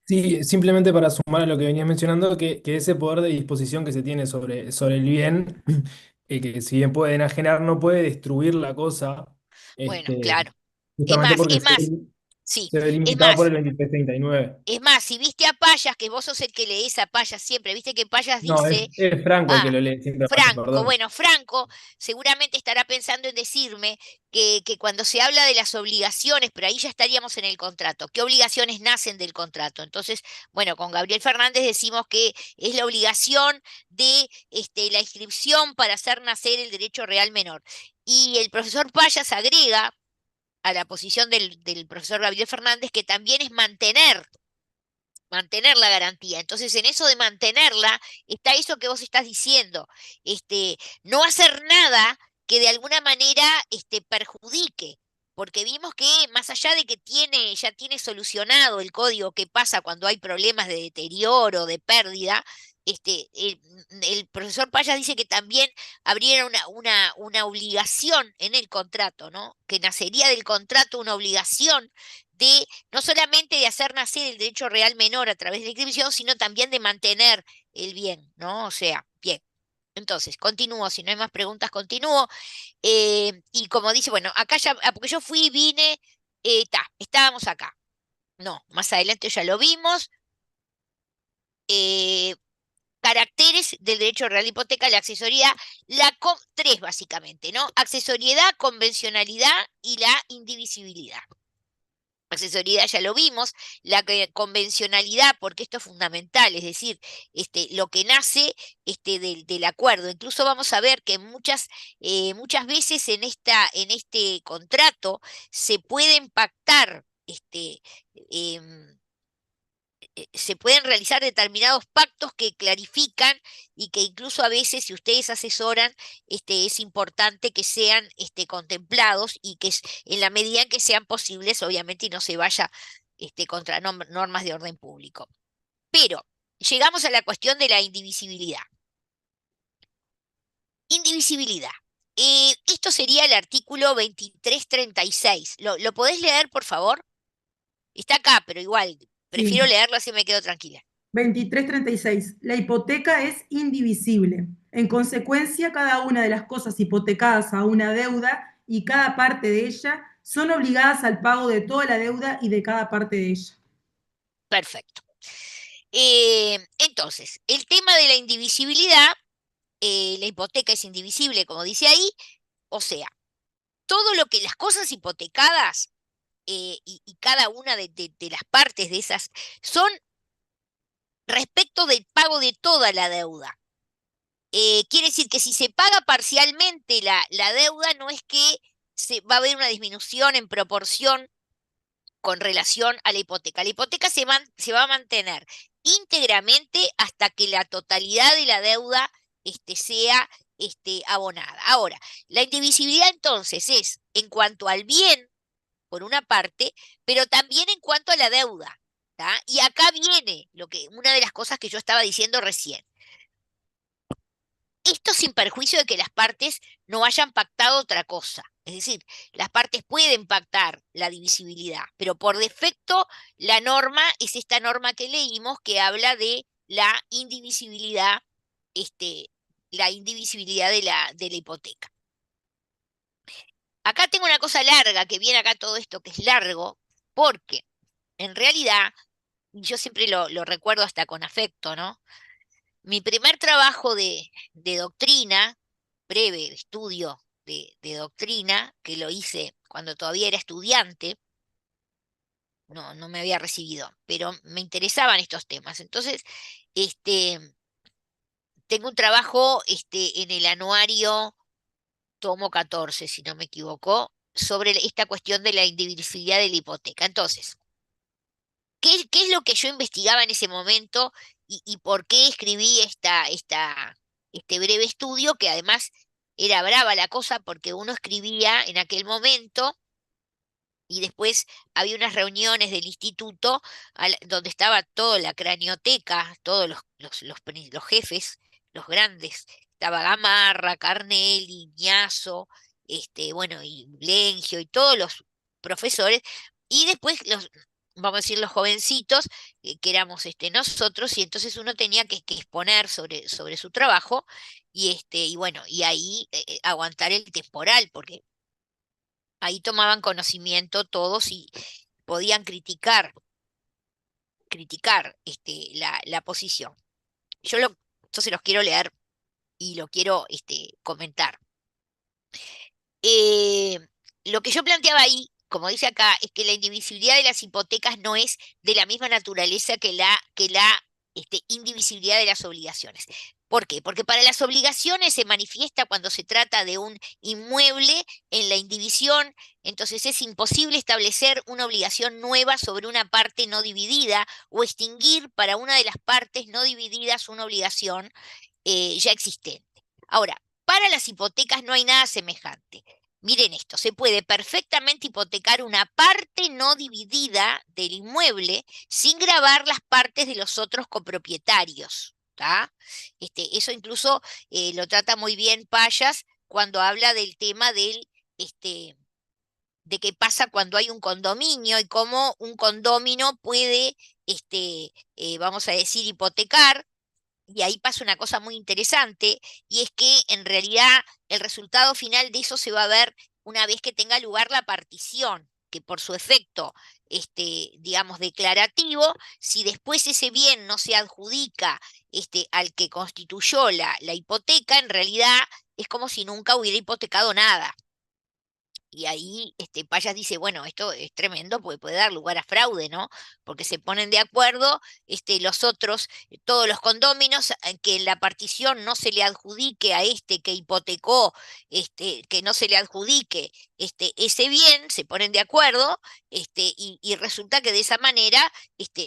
Sí, simplemente para sumar a lo que venías mencionando, que ese poder de disposición que se tiene sobre el bien, que si bien puede enajenar, no puede destruir la cosa, Bueno, este, claro. justamente porque Sí, se ve es limitado por más. el 2339. Es más, si viste a Payas, que vos sos el que lees a Payas siempre, viste que Payas No, dice, es Franco el que ah, lo lee siempre, Franco, perdón. bueno, Franco seguramente estará pensando en decirme que cuando se habla de las obligaciones, pero ahí ya estaríamos en el contrato, ¿qué obligaciones nacen del contrato? Entonces, bueno, con Gabriel Fernández decimos que es la obligación de la inscripción para hacer nacer el derecho real menor. Y el profesor Payas agrega a la posición del profesor Gabriel Fernández que también es mantener la garantía. Entonces, en eso de mantenerla, está eso que vos estás diciendo, no hacer nada que de alguna manera perjudique porque vimos que más allá de que ya tiene solucionado el código que pasa cuando hay problemas de deterioro, de pérdida, el profesor Payas dice que también habría una obligación en el contrato, ¿no? Que nacería del contrato una obligación de no solamente de hacer nacer el derecho real menor a través de la inscripción, sino también de mantener el bien, ¿no? O sea, bien. Entonces, continúo, si no hay más preguntas, continúo. Y como dice, bueno, acá ya, porque yo fui, vine, estábamos acá. No, más adelante ya lo vimos. Caracteres del derecho real de hipoteca, la accesoriedad, tres básicamente, ¿no? Accesoriedad, convencionalidad y la indivisibilidad. Accesoriedad ya lo vimos, convencionalidad, porque esto es fundamental, es decir, lo que nace del acuerdo. Incluso vamos a ver que muchas veces en este contrato se pueden pactar, em, se pueden realizar determinados pactos que clarifican y que incluso a veces, si ustedes asesoran, es importante que sean contemplados y que en la medida en que sean posibles, obviamente, y no se vaya contra normas de orden público. Pero llegamos a la cuestión de la indivisibilidad. Indivisibilidad. Esto sería el artículo 2336. ¿Lo podés leer, por favor? Está acá, pero igual, prefiero Sí. leerlo así me quedo tranquila. 2336. La hipoteca es indivisible. En consecuencia, cada una de las cosas hipotecadas a una deuda y cada parte de ella son obligadas al pago de toda la deuda y de cada parte de ella. Perfecto. Entonces, el tema de la indivisibilidad, la hipoteca es indivisible, como dice ahí, o sea, todo lo que las cosas hipotecadas y cada una de las partes de esas son respecto del pago de toda la deuda. Quiere decir que si se paga parcialmente la deuda, no es que va a haber una disminución en proporción con relación a la hipoteca. La hipoteca se va a mantener íntegramente hasta que la totalidad de la deuda sea abonada. Ahora, la indivisibilidad entonces es en cuanto al bien, por una parte, pero también en cuanto a la deuda. ¿Tá? Y acá viene una de las cosas que yo estaba diciendo recién. Esto sin perjuicio de que las partes no hayan pactado otra cosa. Es decir, las partes pueden pactar la divisibilidad, pero por defecto la norma es esta norma que leímos que habla de la indivisibilidad, de la hipoteca. Acá tengo una cosa larga, que viene acá todo esto que es largo, porque en realidad, y yo siempre lo recuerdo hasta con afecto, ¿no? Mi primer trabajo de doctrina, breve de estudio de doctrina, que lo hice cuando todavía era estudiante, no me había recibido, pero me interesaban estos temas. Entonces, tengo un trabajo en el anuario tomo 14, si no me equivoco, sobre esta cuestión de la indivisibilidad de la hipoteca. Entonces, ¿qué es lo que yo investigaba en ese momento y por qué escribí este breve estudio? Que además era brava la cosa porque uno escribía en aquel momento y después había unas reuniones del instituto donde estaba toda la cranioteca, todos los jefes, los grandes. Estaba Gamarra, Carnelli, Ñazo, bueno, y Lengio y todos los profesores. Y después vamos a decir, los jovencitos, que éramos nosotros, y entonces uno tenía que exponer sobre su trabajo, y bueno, y ahí aguantar el temporal, porque ahí tomaban conocimiento todos y podían criticar la posición. Entonces los quiero leer y lo quiero comentar. Lo que yo planteaba ahí, como dice acá, es que la indivisibilidad de las hipotecas no es de la misma naturaleza que la indivisibilidad de las obligaciones. ¿Por qué? Porque para las obligaciones se manifiesta cuando se trata de un inmueble en la indivisión, entonces es imposible establecer una obligación nueva sobre una parte no dividida o extinguir para una de las partes no divididas una obligación ya existente. Ahora, para las hipotecas no hay nada semejante. miren esto, se puede perfectamente hipotecar una parte no dividida del inmueble sin gravar las partes de los otros copropietarios. ¿Tá? Eso incluso lo trata muy bien Payas cuando habla del tema de qué pasa cuando hay un condominio y cómo un condomino puede, vamos a decir, hipotecar. Y ahí pasa una cosa muy interesante, y es que en realidad el resultado final de eso se va a ver una vez que tenga lugar la partición, que por su efecto, digamos, declarativo, si después ese bien no se adjudica al que constituyó la hipoteca, en realidad es como si nunca hubiera hipotecado nada. Y ahí Payas dice, bueno, esto es tremendo porque puede dar lugar a fraude, ¿no? Porque se ponen de acuerdo los otros, todos los condóminos, que en la partición no se le adjudique a este que hipotecó, que no se le adjudique ese bien, se ponen de acuerdo, y resulta que de esa manera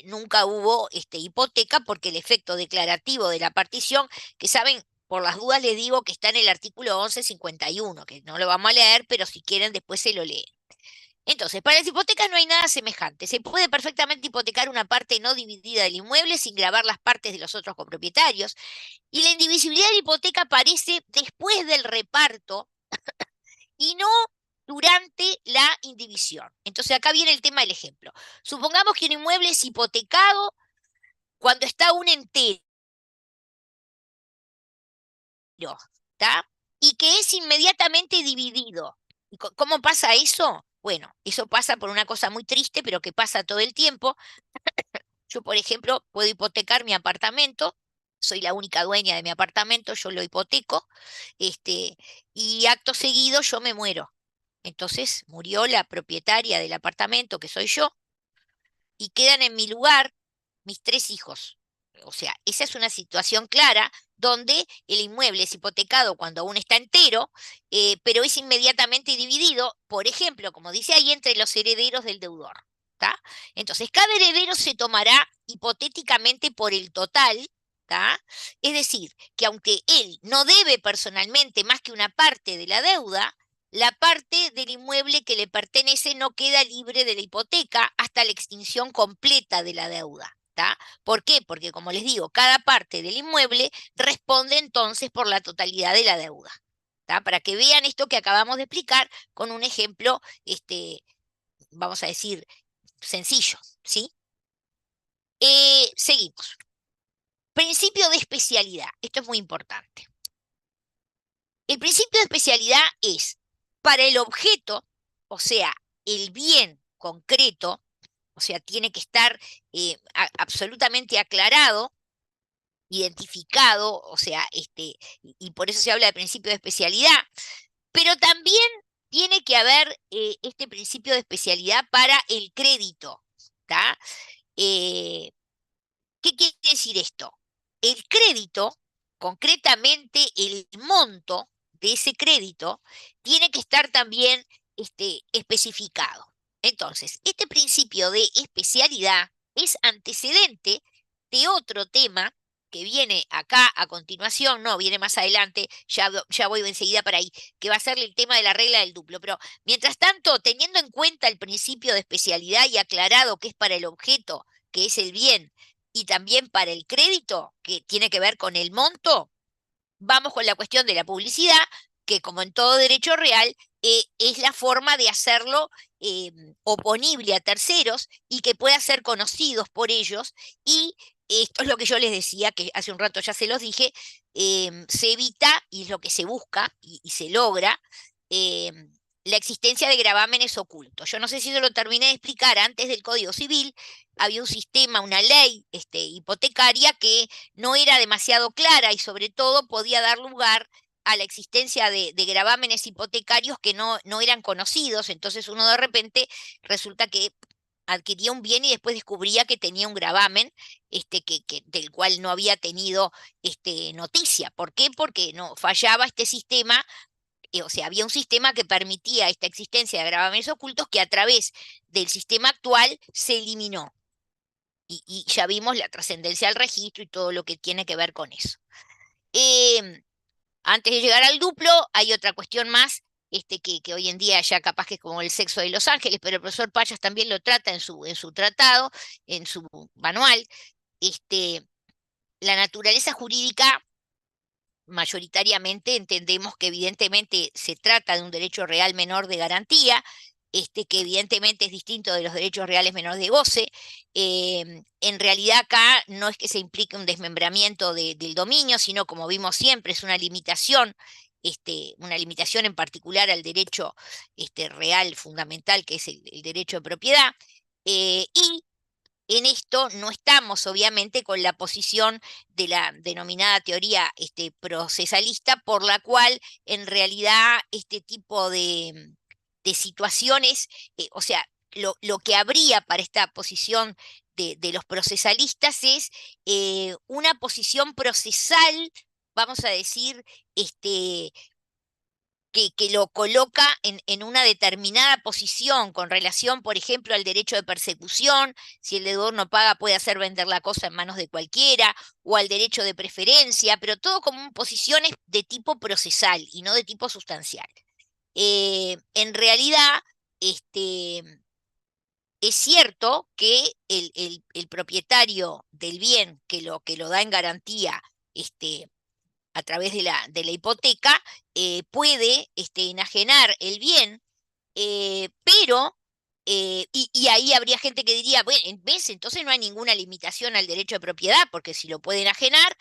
nunca hubo hipoteca porque el efecto declarativo de la partición, que saben, por las dudas les digo que está en el artículo 1151, que no lo vamos a leer, pero si quieren después se lo leen. Entonces, para las hipotecas no hay nada semejante. Se puede perfectamente hipotecar una parte no dividida del inmueble sin gravar las partes de los otros copropietarios. Y la indivisibilidad de la hipoteca aparece después del reparto y no durante la indivisión. Entonces, acá viene el tema del ejemplo. Supongamos que un inmueble es hipotecado cuando está aún entero, ¿tá? Y que es inmediatamente dividido. ¿Y cómo pasa eso? Bueno, eso pasa por una cosa muy triste, pero que pasa todo el tiempo. Yo, por ejemplo, puedo hipotecar mi apartamento, soy la única dueña de mi apartamento, yo lo hipoteco, y acto seguido yo me muero. Entonces murió la propietaria del apartamento, que soy yo, y quedan en mi lugar mis 3 hijos. O sea, esa es una situación clara donde el inmueble es hipotecado cuando aún está entero, pero es inmediatamente dividido, por ejemplo, como dice ahí, entre los herederos del deudor. ¿Tá? Entonces, cada heredero se tomará hipotéticamente por el total, ¿tá? Es decir, que aunque él no debe personalmente más que una parte de la deuda, la parte del inmueble que le pertenece no queda libre de la hipoteca hasta la extinción completa de la deuda. ¿Tá? ¿Por qué? Porque, como les digo, cada parte del inmueble responde entonces por la totalidad de la deuda. ¿Tá? Para que vean esto que acabamos de explicar con un ejemplo, vamos a decir, sencillo, ¿sí? Seguimos. Principio de especialidad. Esto es muy importante. El principio de especialidad es para el objeto, o sea, el bien concreto, o sea, tiene que estar absolutamente aclarado, identificado, o sea, y por eso se habla de principio de especialidad, pero también tiene que haber este principio de especialidad para el crédito. ¿Tá? ¿Qué quiere decir esto? El crédito, concretamente el monto de ese crédito, tiene que estar también especificado. Entonces, este principio de especialidad es antecedente de otro tema que viene acá a continuación, no, viene más adelante, ya voy enseguida para ahí, que va a ser el tema de la regla del duplo. Pero, mientras tanto, teniendo en cuenta el principio de especialidad y aclarado que es para el objeto, que es el bien, y también para el crédito, que tiene que ver con el monto, vamos con la cuestión de la publicidad, que como en todo derecho real, es la forma de hacerlo oponible a terceros y que pueda ser conocidos por ellos. Y esto es lo que yo les decía, que hace un rato ya se los dije, se evita, y es lo que se busca y se logra, la existencia de gravámenes ocultos. Yo no sé si eso lo terminé de explicar. Antes del Código Civil había un sistema, una ley hipotecaria que no era demasiado clara y sobre todo podía dar lugar a la existencia de gravámenes hipotecarios que no eran conocidos. Entonces uno de repente resulta que adquiría un bien y después descubría que tenía un gravamen del cual no había tenido noticia. ¿Por qué? Porque no fallaba este sistema. O sea, había un sistema que permitía esta existencia de gravámenes ocultos que a través del sistema actual se eliminó. Y ya vimos la trascendencia del registro y todo lo que tiene que ver con eso. Antes de llegar al duplo, hay otra cuestión más que hoy en día ya capaz que es como el sexo de los ángeles, pero el profesor Payas también lo trata en su tratado, en su manual. La naturaleza jurídica, mayoritariamente entendemos que evidentemente se trata de un derecho real menor de garantía, que evidentemente es distinto de los derechos reales menores de goce. En realidad acá no es que se implique un desmembramiento del dominio, sino como vimos siempre, es una limitación en particular al derecho real fundamental, que es el derecho de propiedad. Y en esto no estamos, obviamente, con la posición de la denominada teoría procesalista, por la cual en realidad este tipo de situaciones, o sea, lo que habría para esta posición de los procesalistas es una posición procesal, vamos a decir, que lo coloca en una determinada posición con relación, por ejemplo, al derecho de persecución, si el deudor no paga puede hacer vender la cosa en manos de cualquiera, o al derecho de preferencia, pero todo como posiciones de tipo procesal y no de tipo sustancial. En realidad, es cierto que el propietario del bien que lo da en garantía, a través de la hipoteca, puede enajenar el bien, pero, y ahí habría gente que diría, bueno, ¿ves? Entonces no hay ninguna limitación al derecho de propiedad, porque si lo pueden enajenar,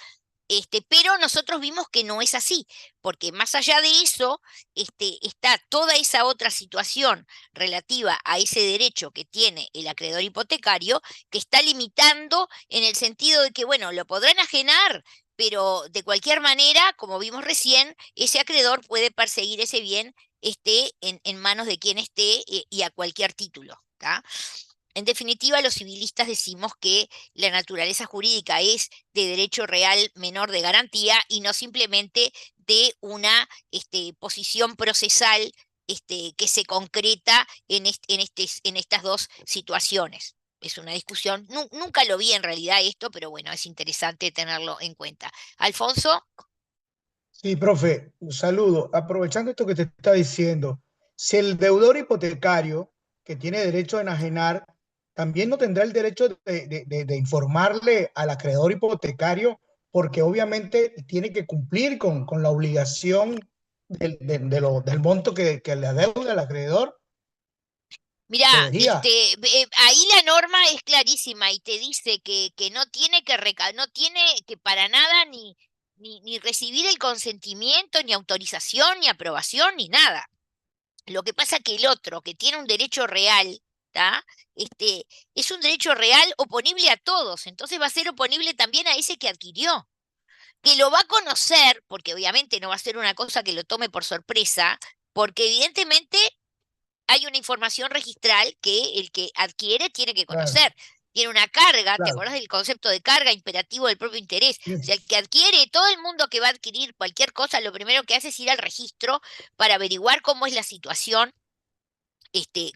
pero nosotros vimos que no es así, porque más allá de eso, está toda esa otra situación relativa a ese derecho que tiene el acreedor hipotecario, que está limitando en el sentido de que, bueno, lo podrá enajenar, pero de cualquier manera, como vimos recién, ese acreedor puede perseguir ese bien, esté en manos de quien esté, y a cualquier título, ¿tá? En definitiva, los civilistas decimos que la naturaleza jurídica es de derecho real menor de garantía y no simplemente de una posición procesal que se concreta en estas dos situaciones. Es una discusión, nunca lo vi en realidad esto, pero bueno, es interesante tenerlo en cuenta. Alfonso. Sí, profe, un saludo. Aprovechando esto que te está diciendo, si el deudor hipotecario que tiene derecho a enajenar también no tendrá el derecho de informarle al acreedor hipotecario, porque obviamente tiene que cumplir con la obligación del monto que le adeuda al acreedor. Mira, Debería. ahí la norma es clarísima y te dice que no tiene no tiene que para nada ni recibir el consentimiento, ni autorización, ni aprobación, ni nada. Lo que pasa que el otro, que tiene un derecho real, ¿tá? Es un derecho real oponible a todos, entonces va a ser oponible también a ese que adquirió, que lo va a conocer, porque obviamente no va a ser una cosa que lo tome por sorpresa, porque evidentemente hay una información registral que el que adquiere tiene que Claro, conocer. Tiene una carga, ¿te claro. acordás del concepto de carga imperativo del propio interés? Sí, O sea, el que adquiere, todo el mundo que va a adquirir cualquier cosa, lo primero que hace es ir al registro para averiguar cómo es la situación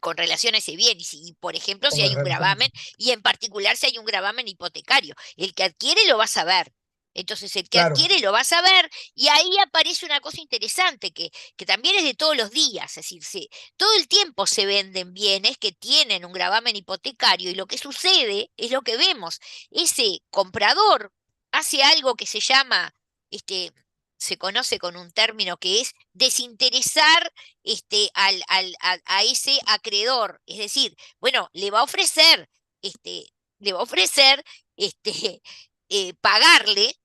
con relación a ese bien, y si, por ejemplo, si con hay un relación. gravamen, y en particular si hay un gravamen hipotecario. El que adquiere lo va a saber. Entonces, el que Claro, adquiere lo va a saber, y ahí aparece una cosa interesante que también es de todos los días, es decir, todo el tiempo se venden bienes que tienen un gravamen hipotecario, y lo que sucede es lo que vemos. Ese comprador hace algo que se llama, se conoce con un término que es desinteresar a ese acreedor. Es decir, bueno, le va a ofrecer pagarle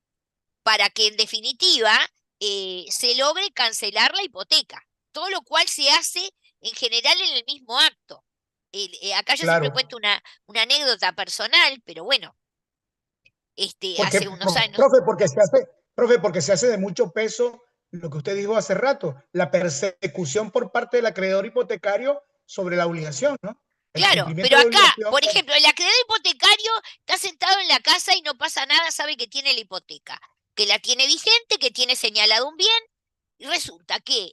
para que en definitiva se logre cancelar la hipoteca. Todo lo cual se hace en general en el mismo acto. Acá yo siempre claro. cuento una anécdota personal, pero bueno, Porque, hace unos años. profe, porque se hace de mucho peso lo que usted dijo hace rato, la persecución por parte del acreedor hipotecario sobre la obligación, ¿no? El Claro, cumplimiento pero de la acá, obligación. por ejemplo, el acreedor hipotecario está sentado en la casa y no pasa nada, sabe que tiene la hipoteca, que la tiene vigente, que tiene señalado un bien, y resulta que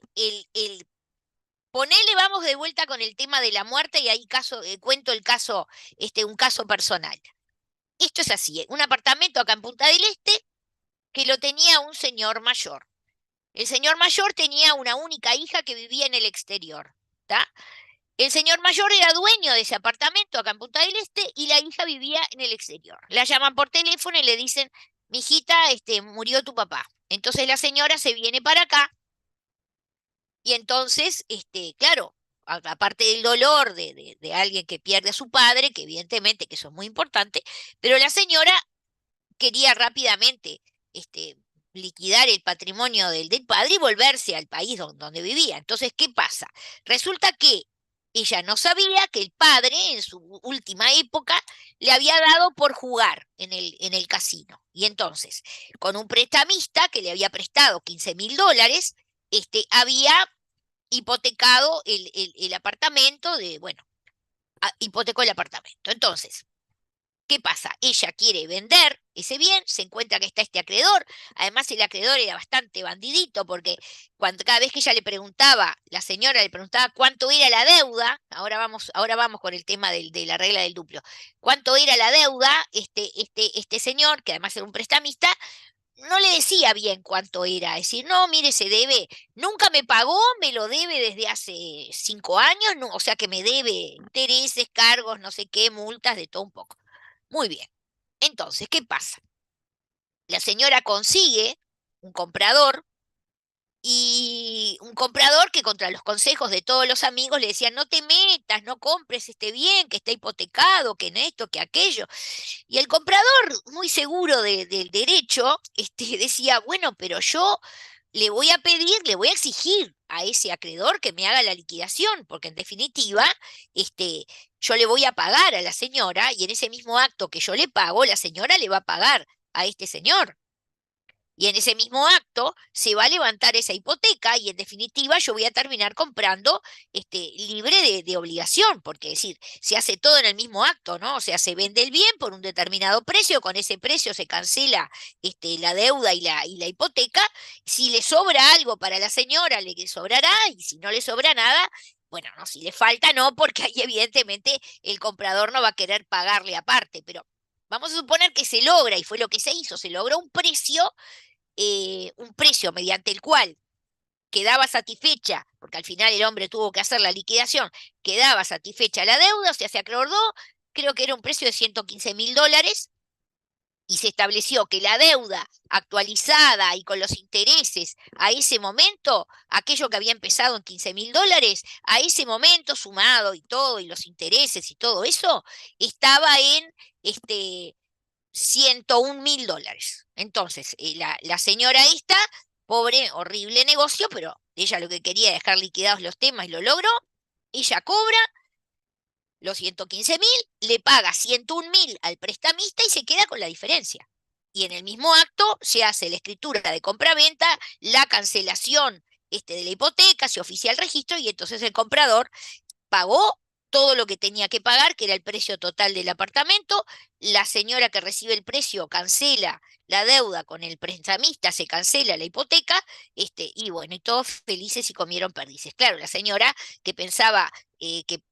ponele, vamos de vuelta con el tema de la muerte, y ahí cuento el caso, un caso personal. Esto es así, un apartamento acá en Punta del Este que lo tenía un señor mayor. El señor mayor tenía una única hija que vivía en el exterior, ¿tá? El señor mayor era dueño de ese apartamento acá en Punta del Este y la hija vivía en el exterior. La llaman por teléfono y le dicen, mijita, murió tu papá. Entonces la señora se viene para acá y entonces, claro, aparte del dolor de alguien que pierde a su padre, que evidentemente que eso es muy importante, pero la señora quería rápidamente liquidar el patrimonio del padre y volverse al país donde vivía. Entonces, ¿qué pasa? Resulta que ella no sabía que el padre en su última época le había dado por jugar en el casino. Y entonces, con un prestamista que le había prestado $15.000, había hipotecado el apartamento bueno, hipotecó el apartamento. Entonces, ¿qué pasa? Ella quiere vender ese bien, se encuentra que está este acreedor, además el acreedor era bastante bandidito porque cada vez que ella le preguntaba, la señora le preguntaba cuánto era la deuda, ahora vamos con el tema de la regla del duplo, cuánto era la deuda, este señor, que además era un prestamista, no le decía bien cuánto era, es decir, no, mire, se debe, nunca me pagó, me lo debe desde hace 5 años, no, o sea que me debe intereses, cargos, no sé qué, multas, de todo un poco. Muy bien. Entonces, ¿qué pasa? La señora consigue un comprador y un comprador que contra los consejos de todos los amigos le decían, no te metas, no compres este bien, que está hipotecado, que en esto, que aquello. Y el comprador, muy seguro del derecho, decía, bueno, pero yo le voy a pedir, le voy a exigir a ese acreedor que me haga la liquidación, porque en definitiva, yo le voy a pagar a la señora y en ese mismo acto que yo le pago, la señora le va a pagar a este señor. Y en ese mismo acto se va a levantar esa hipoteca y en definitiva yo voy a terminar comprando libre de obligación, porque es decir, se hace todo en el mismo acto, ¿no? O sea, se vende el bien por un determinado precio, con ese precio se cancela la deuda y la hipoteca. Si le sobra algo para la señora, le sobrará, y si no le sobra nada, bueno, no, si le falta, no, porque ahí evidentemente el comprador no va a querer pagarle aparte, pero vamos a suponer que se logra, y fue lo que se hizo, se logró un precio mediante el cual quedaba satisfecha, porque al final el hombre tuvo que hacer la liquidación, quedaba satisfecha la deuda, o sea, se acordó, creo que era un precio de $115.000, y se estableció que la deuda actualizada y con los intereses a ese momento, aquello que había empezado en $15.000, a ese momento sumado y todo, y los intereses y todo eso, estaba en $101.000. Entonces, la señora esta, pobre, horrible negocio, pero ella lo que quería era dejar liquidados los temas y lo logró. Ella cobra los 115.000, le paga 101.000 al prestamista y se queda con la diferencia. Y en el mismo acto se hace la escritura de compraventa, la cancelación de la hipoteca, se oficia el registro y entonces el comprador pagó todo lo que tenía que pagar, que era el precio total del apartamento. La señora que recibe el precio cancela la deuda con el prestamista, se cancela la hipoteca, y bueno, y todos felices y comieron perdices. Claro, la señora que pensaba que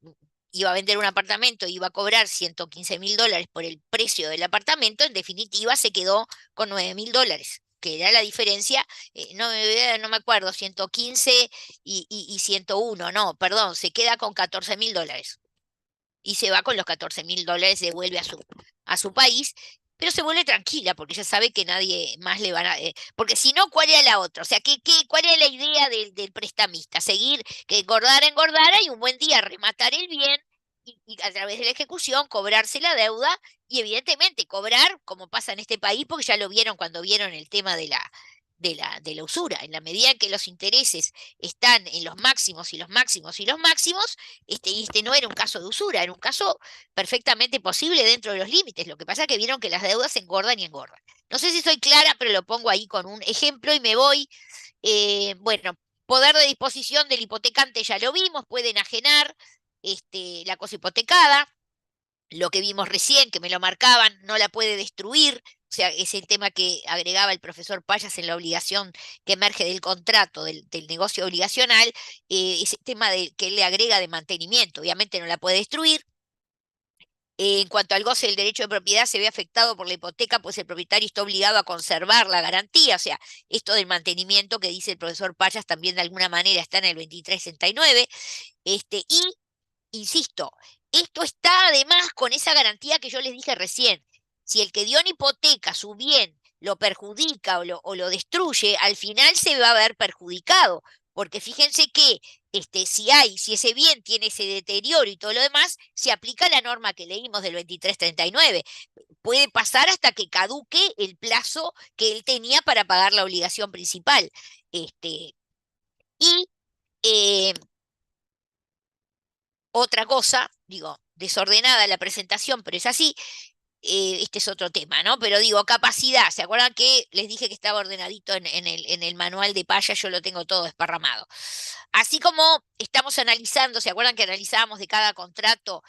iba a vender un apartamento y iba a cobrar $115.000 por el precio del apartamento, en definitiva se quedó con $9.000, que era la diferencia, no me acuerdo, 115 y 101, no, perdón, se queda con $14.000 y se va con los $14.000, devuelve a su país, pero se vuelve tranquila porque ya sabe que nadie más le van a... porque si no, ¿cuál era la otra? O sea, ¿cuál era la idea del prestamista? Seguir, que engordara y un buen día rematar el bien y a través de la ejecución cobrarse la deuda y evidentemente cobrar, como pasa en este país, porque ya lo vieron cuando vieron el tema de la usura. En la medida en que los intereses están en los máximos y los máximos y los máximos, y no era un caso de usura, era un caso perfectamente posible dentro de los límites. Lo que pasa es que vieron que las deudas engordan y engordan. No sé si estoy clara, pero lo pongo ahí con un ejemplo y me voy. Bueno, poder de disposición del hipotecante ya lo vimos, puede enajenar la cosa hipotecada. Lo que vimos recién, que me lo marcaban, no la puede destruir, o sea, es el tema que agregaba el profesor Payas en la obligación que emerge del contrato, del negocio obligacional, ese tema que él le agrega de mantenimiento, obviamente no la puede destruir. En cuanto al goce del derecho de propiedad, se ve afectado por la hipoteca, pues el propietario está obligado a conservar la garantía. O sea, esto del mantenimiento que dice el profesor Payas también de alguna manera está en el 2369. Y, insisto, esto está además con esa garantía que yo les dije recién. Si el que dio en hipoteca su bien lo perjudica o lo destruye, al final se va a ver perjudicado. Porque fíjense que si ese bien tiene ese deterioro y todo lo demás, se aplica la norma que leímos del 2339. Puede pasar hasta que caduque el plazo que él tenía para pagar la obligación principal. Y otra cosa, digo, desordenada la presentación, pero es así. Este es otro tema, ¿no? Pero digo, capacidad. ¿Se acuerdan que les dije que estaba ordenadito en el manual de Paya? Yo lo tengo todo desparramado. Así como estamos analizando, ¿se acuerdan que analizábamos de cada contrato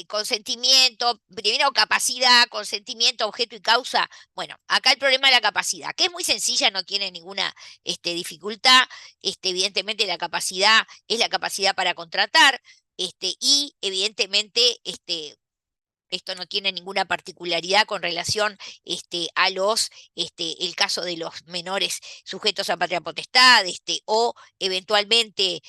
consentimiento, primero capacidad, consentimiento, objeto y causa? Bueno, acá el problema es la capacidad, que es muy sencilla, no tiene ninguna dificultad. Evidentemente la capacidad es la capacidad para contratar, y evidentemente esto no tiene ninguna particularidad con relación el caso de los menores sujetos a patria potestad, o eventualmente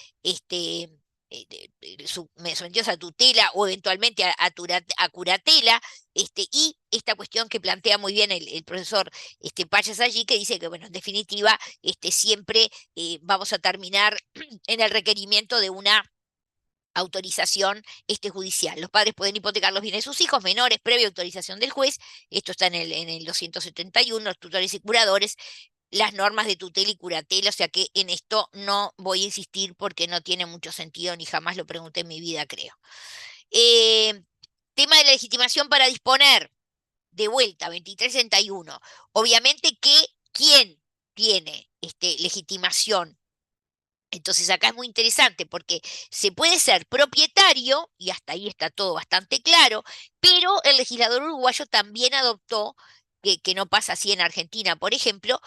sometidos a tutela o eventualmente a curatela, y esta cuestión que plantea muy bien el profesor Payas allí, que dice que, bueno, en definitiva, siempre vamos a terminar en el requerimiento de una autorización judicial. Los padres pueden hipotecar los bienes de sus hijos menores previa autorización del juez. Esto está en el 271, los tutores y curadores, las normas de tutela y curatela. O sea que en esto no voy a insistir porque no tiene mucho sentido, ni jamás lo pregunté en mi vida, creo. Tema de la legitimación para disponer. De vuelta, 2361. Obviamente que ¿quién tiene legitimación? Entonces acá es muy interesante porque se puede ser propietario, y hasta ahí está todo bastante claro, pero el legislador uruguayo también adoptó, que no pasa así en Argentina, por ejemplo,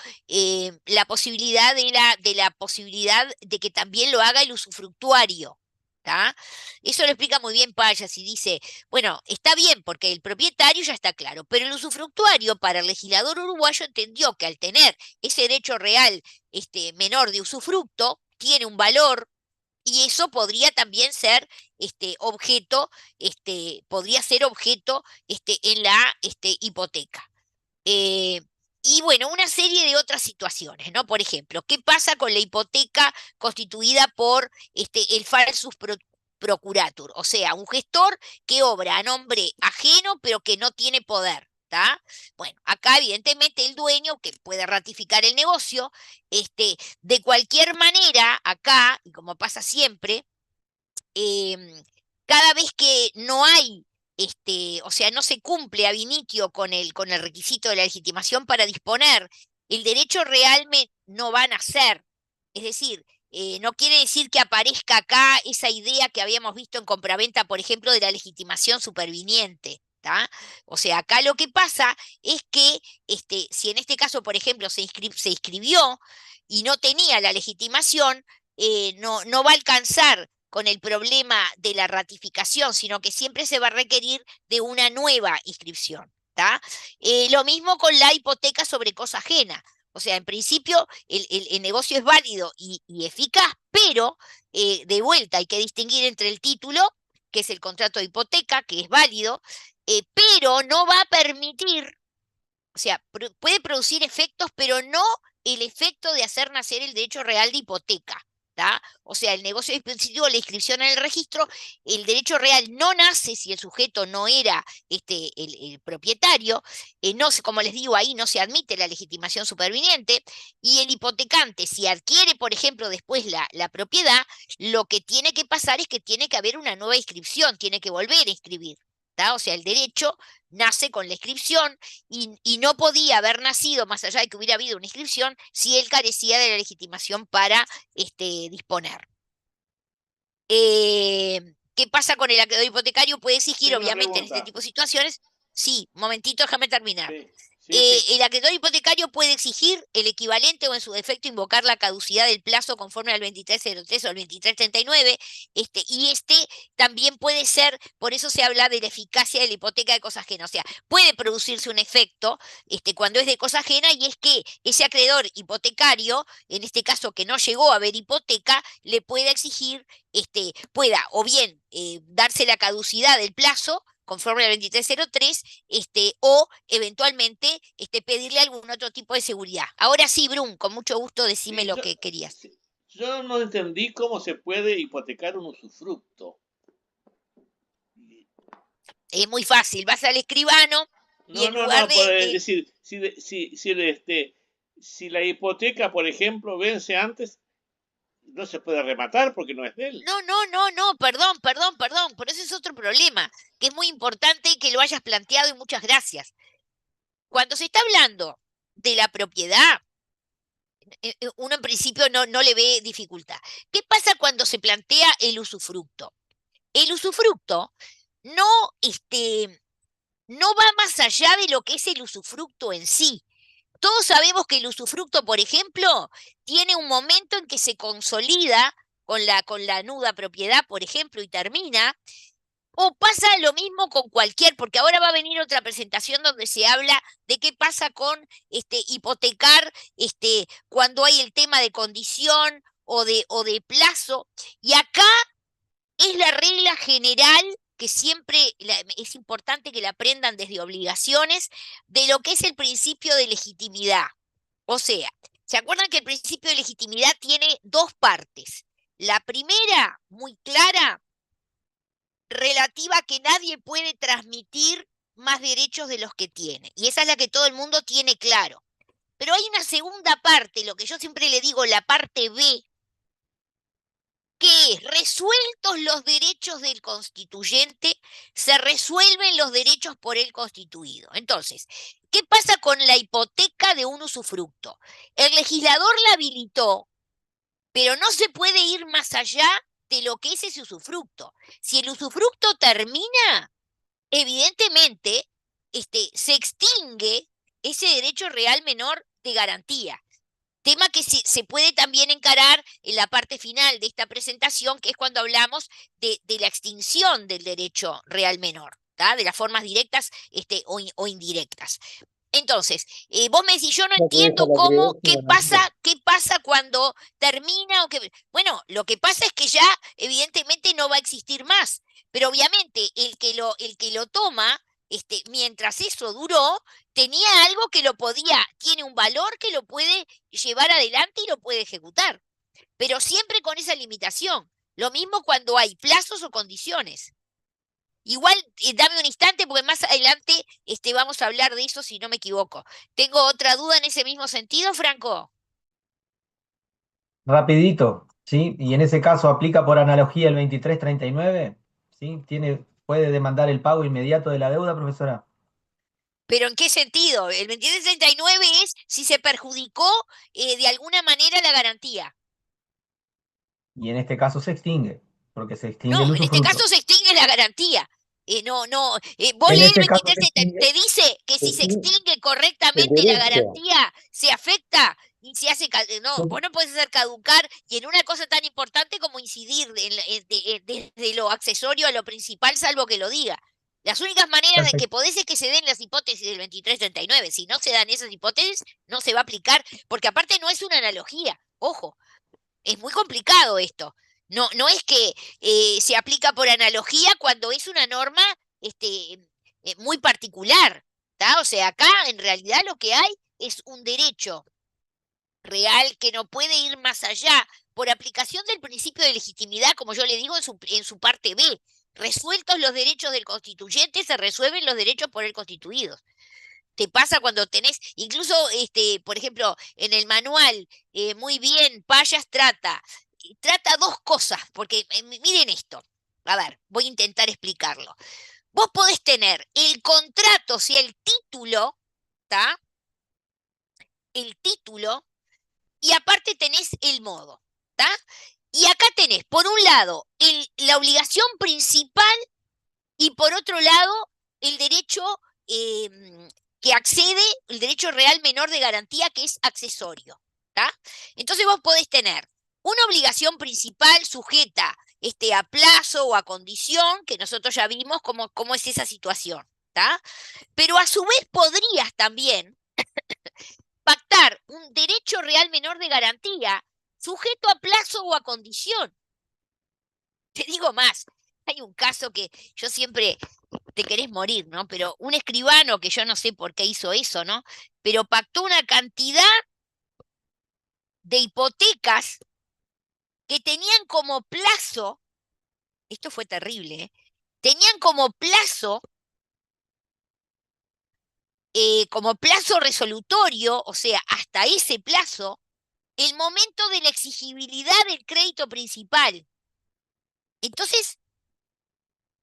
la posibilidad de la posibilidad de que también lo haga el usufructuario. ¿Tá? Eso lo explica muy bien Payas y dice, bueno, está bien porque el propietario ya está claro, pero el usufructuario para el legislador uruguayo entendió que al tener ese derecho real menor de usufructo, tiene un valor y eso podría también ser objeto, podría ser objeto en la hipoteca. Y bueno, una serie de otras situaciones, ¿no? Por ejemplo, ¿qué pasa con la hipoteca constituida por el falsus procuratur? O sea, un gestor que obra a nombre ajeno, pero que no tiene poder. ¿Tá? Bueno, acá evidentemente el dueño que puede ratificar el negocio, de cualquier manera, acá, y como pasa siempre, cada vez que no hay, o sea, no se cumple ab initio con el requisito de la legitimación para disponer, el derecho real no va a nacer. Es decir, no quiere decir que aparezca acá esa idea que habíamos visto en compraventa, por ejemplo, de la legitimación superviniente. ¿Tá? O sea, acá lo que pasa es que si en este caso, por ejemplo, se inscribió y no tenía la legitimación, no va a alcanzar con el problema de la ratificación, sino que siempre se va a requerir de una nueva inscripción. ¿Tá? Lo mismo con la hipoteca sobre cosa ajena. O sea, en principio el negocio es válido y eficaz, pero de vuelta hay que distinguir entre el título, que es el contrato de hipoteca, que es válido, pero no va a permitir, o sea, puede producir efectos, pero no el efecto de hacer nacer el derecho real de hipoteca. ¿Tá? O sea, el negocio dispositivo, la inscripción en el registro, el derecho real no nace si el sujeto no era el propietario, no como les digo ahí, no se admite la legitimación superviniente, y el hipotecante, si adquiere, por ejemplo, después la propiedad, lo que tiene que pasar es que tiene que haber una nueva inscripción, tiene que volver a inscribir. ¿Tá? O sea, el derecho nace con la inscripción y no podía haber nacido, más allá de que hubiera habido una inscripción, si él carecía de la legitimación para disponer. ¿Qué pasa con el acreedor hipotecario? Puede exigir, Tengo una obviamente, en este pregunta. tipo de situaciones. Sí, un momentito, déjame terminar. Sí. Sí. El acreedor hipotecario puede exigir el equivalente o en su defecto invocar la caducidad del plazo conforme al 2303 o al 2339, y también puede ser, por eso se habla de la eficacia de la hipoteca de cosa ajena, o sea, puede producirse un efecto cuando es de cosa ajena, y es que ese acreedor hipotecario, en este caso que no llegó a haber hipoteca, le pueda exigir, pueda o bien darse la caducidad del plazo conforme al 2303, o eventualmente pedirle algún otro tipo de seguridad. Ahora sí, Brum, con mucho gusto decime Sí, lo que querías. yo no entendí cómo se puede hipotecar un usufructo. Es muy fácil, vas al escribano y en lugar Por de decir, si la hipoteca, por ejemplo, vence antes, no se puede rematar porque no es de él. No, perdón, pero ese es otro problema, que es muy importante que lo hayas planteado y muchas gracias. Cuando se está hablando de la propiedad, uno en principio no le ve dificultad. ¿Qué pasa cuando se plantea el usufructo? El usufructo no, no va más allá de lo que es el usufructo en sí. Todos sabemos que el usufructo, por ejemplo, tiene un momento en que se consolida con la nuda propiedad, por ejemplo, y termina. O pasa lo mismo con cualquier, porque ahora va a venir otra presentación donde se habla de qué pasa con hipotecar cuando hay el tema de condición o de plazo. Y acá es la regla general que siempre es importante que la aprendan desde obligaciones, de lo que es el principio de legitimidad. O sea, ¿se acuerdan que el principio de legitimidad tiene dos partes? La primera, muy clara, relativa a que nadie puede transmitir más derechos de los que tiene. Y esa es la que todo el mundo tiene claro. Pero hay una segunda parte, lo que yo siempre le digo, la parte B, que es, resueltos los derechos del constituyente, se resuelven los derechos por él constituido. Entonces, ¿qué pasa con la hipoteca de un usufructo? El legislador la habilitó, pero no se puede ir más allá de lo que es ese usufructo. Si el usufructo termina, evidentemente se extingue ese derecho real menor de garantía. Tema que se puede también encarar en la parte final de esta presentación, que es cuando hablamos de la extinción del derecho real menor, ¿tá? De las formas directas o indirectas. Entonces, vos me decís, yo no entiendo qué pasa cuando termina o que. Bueno, lo que pasa es que ya evidentemente no va a existir más, pero obviamente el que lo toma, mientras eso duró, tenía algo que tiene un valor que lo puede llevar adelante y lo puede ejecutar, pero siempre con esa limitación. Lo mismo cuando hay plazos o condiciones. Igual, dame un instante porque más adelante vamos a hablar de eso si no me equivoco. ¿Tengo otra duda en ese mismo sentido, Franco? Rapidito, ¿sí? Y en ese caso aplica por analogía el 2339, ¿sí? Puede demandar el pago inmediato de la deuda, profesora. ¿Pero en qué sentido? El 2339 es si se perjudicó de alguna manera la garantía. Y en este caso se extingue, porque se extingue el No, en este usufructo. caso se extingue la garantía. Vos En lees el este caso 23, se extingue te dice que si se extingue el correctamente la derecho. garantía, se afecta y se hace. No, vos no podés hacer caducar, y en una cosa tan importante como incidir desde lo accesorio a lo principal, salvo que lo diga. Las únicas maneras de que Perfecto. podés es que se den las hipótesis del 2339. Si no se dan esas hipótesis, no se va a aplicar, porque aparte no es una analogía. Ojo, es muy complicado esto. No es que se aplica por analogía cuando es una norma muy particular, ¿tá? O sea, acá en realidad lo que hay es un derecho real que no puede ir más allá por aplicación del principio de legitimidad, como yo le digo en su parte B. Resueltos los derechos del constituyente, se resuelven los derechos por el constituido. Te pasa cuando tenés, incluso, por ejemplo, en el manual, muy bien, Payas trata dos cosas, porque miren esto. A ver, voy a intentar explicarlo. Vos podés tener el contrato, o sea, el título, ¿tá? El título, y aparte tenés el modo, ¿tá? Y acá tenés, por un lado, la obligación principal y por otro lado, el derecho que accede el derecho real menor de garantía, que es accesorio. ¿Tá? Entonces vos podés tener una obligación principal sujeta a plazo o a condición, que nosotros ya vimos cómo es esa situación. ¿Tá? Pero a su vez podrías también pactar un derecho real menor de garantía sujeto a plazo o a condición. Te digo más, hay un caso que yo siempre te querés morir, ¿no? Pero un escribano, que yo no sé por qué hizo eso, ¿no? Pero pactó una cantidad de hipotecas que tenían como plazo, esto fue terrible, ¿eh? Tenían como plazo resolutorio, o sea, hasta ese plazo, el momento de la exigibilidad del crédito principal. Entonces,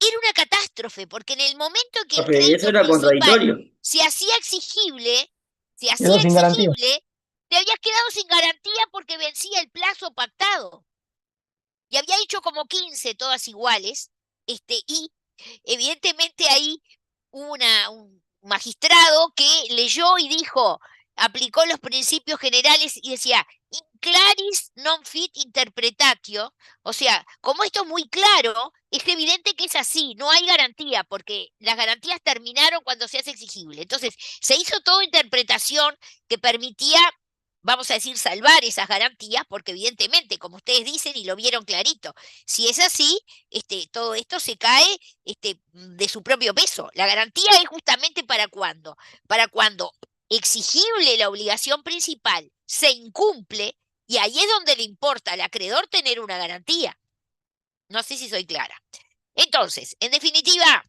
era una catástrofe, porque en el momento que el Profe, y eso crédito era principal contradictorio. se hacía exigible, Quedó sin garantía. te habías quedado sin garantía porque vencía el plazo pactado. Y había hecho como 15, todas iguales, y evidentemente ahí hubo un magistrado que leyó y dijo, aplicó los principios generales y decía, in claris non fit interpretatio, o sea, como esto es muy claro, es evidente que es así, no hay garantía, porque las garantías terminaron cuando se hace exigible. Entonces, se hizo toda interpretación que permitía, vamos a decir, salvar esas garantías, porque evidentemente, como ustedes dicen y lo vieron clarito, si es así, todo esto se cae de su propio peso. La garantía es justamente para cuando exigible la obligación principal se incumple, y ahí es donde le importa al acreedor tener una garantía. No sé si soy clara. Entonces, en definitiva,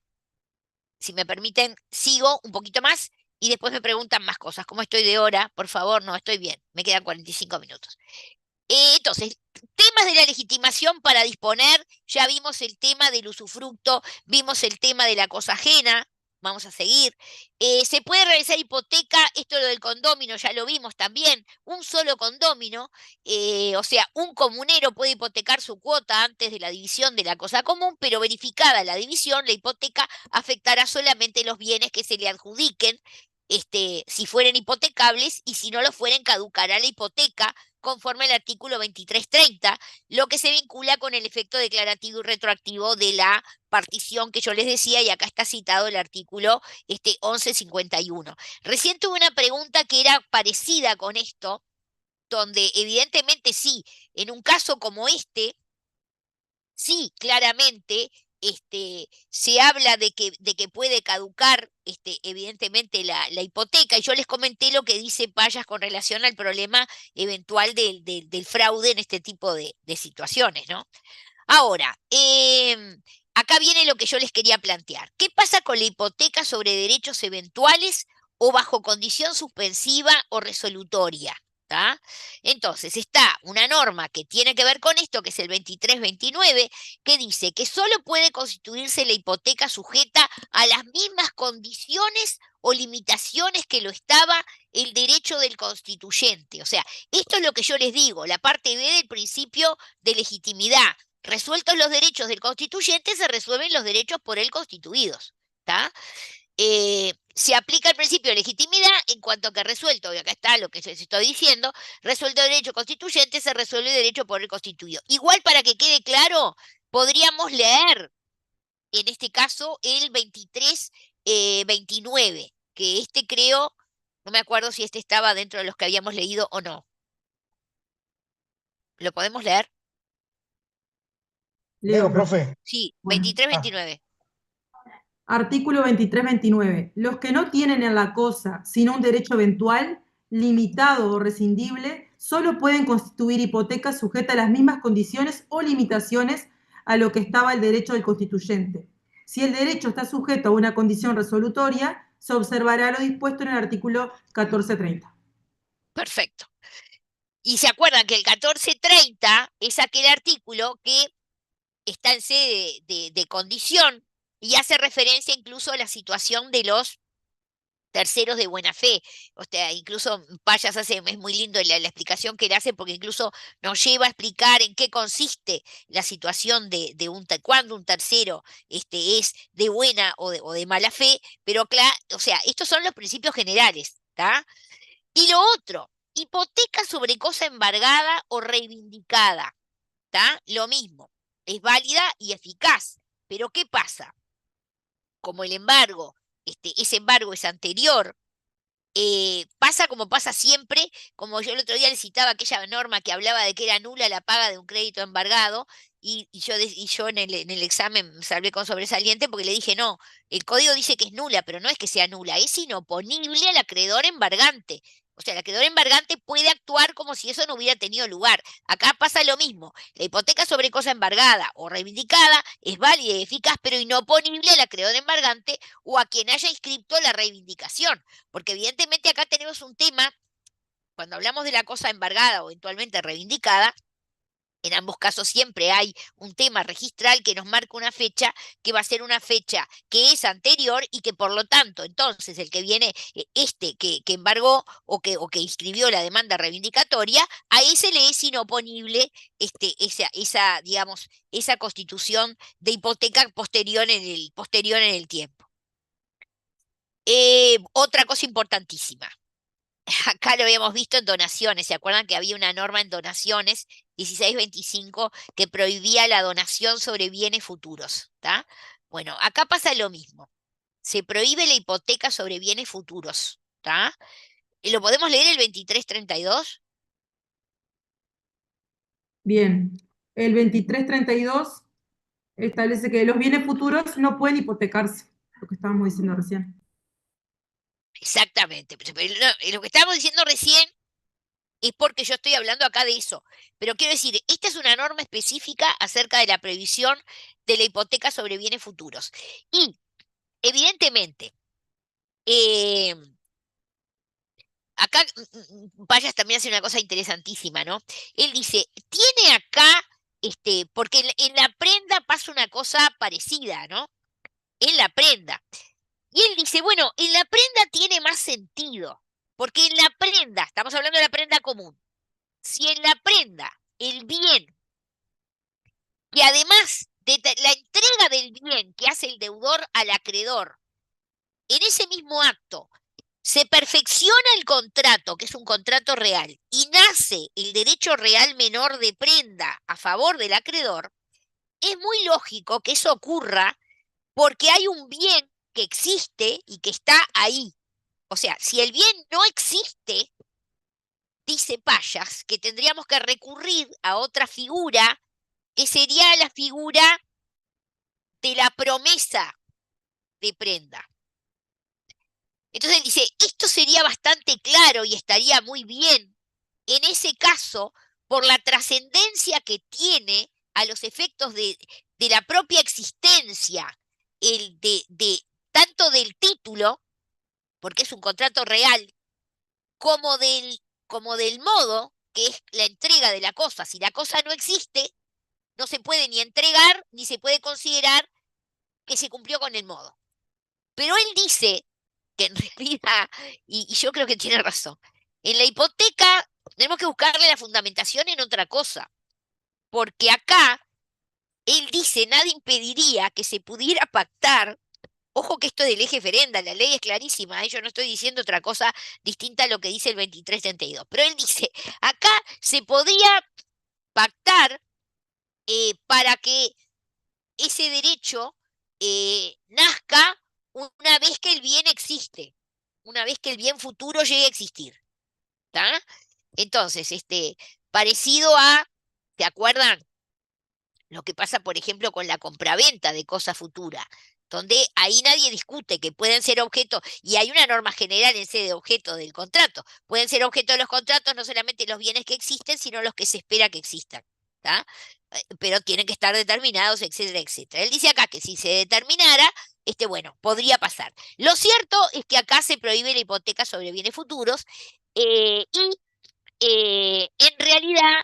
si me permiten, sigo un poquito más y después me preguntan más cosas. ¿Cómo estoy de hora? Por favor, no, estoy bien. Me quedan 45 minutos. Entonces, temas de la legitimación para disponer, ya vimos el tema del usufructo, vimos el tema de la cosa ajena, vamos a seguir. Se puede realizar hipoteca, esto lo del condómino ya lo vimos también, un solo condómino, o sea, un comunero puede hipotecar su cuota antes de la división de la cosa común, pero verificada la división, la hipoteca afectará solamente los bienes que se le adjudiquen, si fueren hipotecables, y si no lo fueren, caducará la hipoteca conforme al artículo 2330, lo que se vincula con el efecto declarativo y retroactivo de la partición que yo les decía, y acá está citado el artículo 1151. Recién tuve una pregunta que era parecida con esto, donde evidentemente sí, en un caso como sí, claramente se habla de que puede caducar evidentemente la hipoteca, y yo les comenté lo que dice Payas con relación al problema eventual del fraude en este tipo de situaciones, ¿no? Ahora, acá viene lo que yo les quería plantear. ¿Qué pasa con la hipoteca sobre derechos eventuales o bajo condición suspensiva o resolutoria? ¿Tá? Entonces, está una norma que tiene que ver con esto, que es el 2329, que dice que solo puede constituirse la hipoteca sujeta a las mismas condiciones o limitaciones que lo estaba el derecho del constituyente. O sea, esto es lo que yo les digo, la parte B del principio de legitimidad. Resueltos los derechos del constituyente, se resuelven los derechos por él constituidos. ¿Tá? Se aplica el principio de legitimidad en cuanto que resuelto, y acá está lo que les estoy diciendo, resuelto el derecho constituyente, se resuelve el derecho por el constituido. Igual, para que quede claro, podríamos leer, en este caso, el 2329, que creo, no me acuerdo si estaba dentro de los que habíamos leído o no. ¿Lo podemos leer? Leo, profe. Sí, Bueno. 2329. Artículo 2329. Los que no tienen en la cosa sino un derecho eventual, limitado o rescindible, solo pueden constituir hipotecas sujetas a las mismas condiciones o limitaciones a lo que estaba el derecho del constituyente. Si el derecho está sujeto a una condición resolutoria, se observará lo dispuesto en el artículo 1430. Perfecto. Y se acuerdan que el 1430 es aquel artículo que está en sede de condición y hace referencia incluso a la situación de los terceros de buena fe. O sea, incluso Payas es muy lindo la explicación que él hace, porque incluso nos lleva a explicar en qué consiste la situación de cuando un tercero es de buena o de mala fe, pero claro, o sea, estos son los principios generales, ¿está? Y lo otro, hipoteca sobre cosa embargada o reivindicada, ¿está? Lo mismo, es válida y eficaz, pero ¿qué pasa? Como el embargo, ese embargo es anterior, pasa como pasa siempre, como yo el otro día le citaba aquella norma que hablaba de que era nula la paga de un crédito embargado, y yo en el examen me salvé con sobresaliente porque le dije, no, el código dice que es nula, pero no es que sea nula, es inoponible al acreedor embargante. O sea, el acreedor embargante puede actuar como si eso no hubiera tenido lugar. Acá pasa lo mismo. La hipoteca sobre cosa embargada o reivindicada es válida y eficaz, pero inoponible al acreedor embargante o a quien haya inscrito la reivindicación. Porque evidentemente acá tenemos un tema, cuando hablamos de la cosa embargada o eventualmente reivindicada, en ambos casos siempre hay un tema registral que nos marca una fecha, que va a ser una fecha que es anterior y que por lo tanto, entonces, el que viene, que embargó o que inscribió la demanda reivindicatoria, a ese le es inoponible digamos, esa constitución de hipoteca posterior en el tiempo. Otra cosa importantísima. Acá lo habíamos visto en donaciones. ¿Se acuerdan que había una norma en donaciones, 1625, que prohibía la donación sobre bienes futuros? ¿Tá? Bueno, acá pasa lo mismo. Se prohíbe la hipoteca sobre bienes futuros. ¿Tá? ¿Lo podemos leer el 2332? Bien, el 2332 establece que los bienes futuros no pueden hipotecarse, lo que estábamos diciendo recién. Exactamente. Pero lo que estábamos diciendo recién es porque yo estoy hablando acá de eso. Pero quiero decir, esta es una norma específica acerca de la previsión de la hipoteca sobre bienes futuros. Y, evidentemente, acá Payas también hace una cosa interesantísima, ¿no? Él dice, tiene acá, porque en la prenda pasa una cosa parecida, ¿no? En la prenda. Y él dice, bueno, en la prenda tiene más sentido, porque en la prenda, estamos hablando de la prenda común, si en la prenda el bien, que además de la entrega del bien que hace el deudor al acreedor, en ese mismo acto se perfecciona el contrato, que es un contrato real, y nace el derecho real menor de prenda a favor del acreedor, es muy lógico que eso ocurra porque hay un bien que existe y que está ahí. O sea, si el bien no existe, dice Payas, que tendríamos que recurrir a otra figura, que sería la figura de la promesa de prenda. Entonces él dice, esto sería bastante claro y estaría muy bien en ese caso por la trascendencia que tiene a los efectos de la propia existencia, tanto del título, porque es un contrato real, como del modo, que es la entrega de la cosa. Si la cosa no existe, no se puede ni entregar, ni se puede considerar que se cumplió con el modo. Pero él dice que en realidad, y yo creo que tiene razón, en la hipoteca tenemos que buscarle la fundamentación en otra cosa, porque acá él dice, nada impediría que se pudiera pactar. Ojo que esto del eje ferenda, la ley es clarísima, yo no estoy diciendo otra cosa distinta a lo que dice el 2332, pero él dice, acá se podía pactar para que ese derecho nazca una vez que el bien existe, una vez que el bien futuro llegue a existir. ¿Tá? Entonces, parecido a, ¿se acuerdan? Lo que pasa, por ejemplo, con la compraventa de cosa futura, donde ahí nadie discute que pueden ser objeto, y hay una norma general en sede de objeto del contrato, pueden ser objeto de los contratos no solamente los bienes que existen, sino los que se espera que existan. ¿Tá? Pero tienen que estar determinados, etcétera, etcétera. Él dice acá que si se determinara, bueno, podría pasar. Lo cierto es que acá se prohíbe la hipoteca sobre bienes futuros y en realidad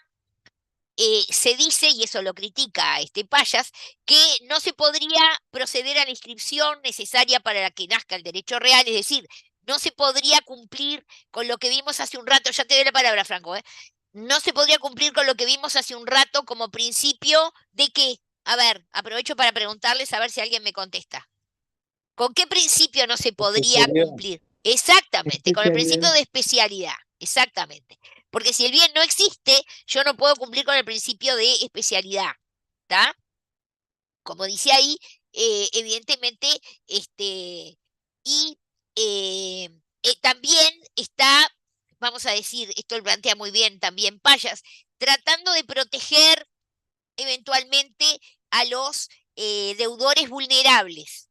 se dice, y eso lo critica Payas, que no se podría proceder a la inscripción necesaria para que nazca el derecho real, es decir, no se podría cumplir con lo que vimos hace un rato. Ya te doy la palabra, Franco, ¿eh? No se podría cumplir con lo que vimos hace un rato como principio de qué. A ver, aprovecho para preguntarles a ver si alguien me contesta. ¿Con qué principio no se podría cumplir? Exactamente, con el principio de especialidad, exactamente. Porque si el bien no existe, yo no puedo cumplir con el principio de especialidad, ¿está? Como dice ahí, evidentemente, y también está, vamos a decir, esto lo plantea muy bien también Payas, tratando de proteger eventualmente a los deudores vulnerables.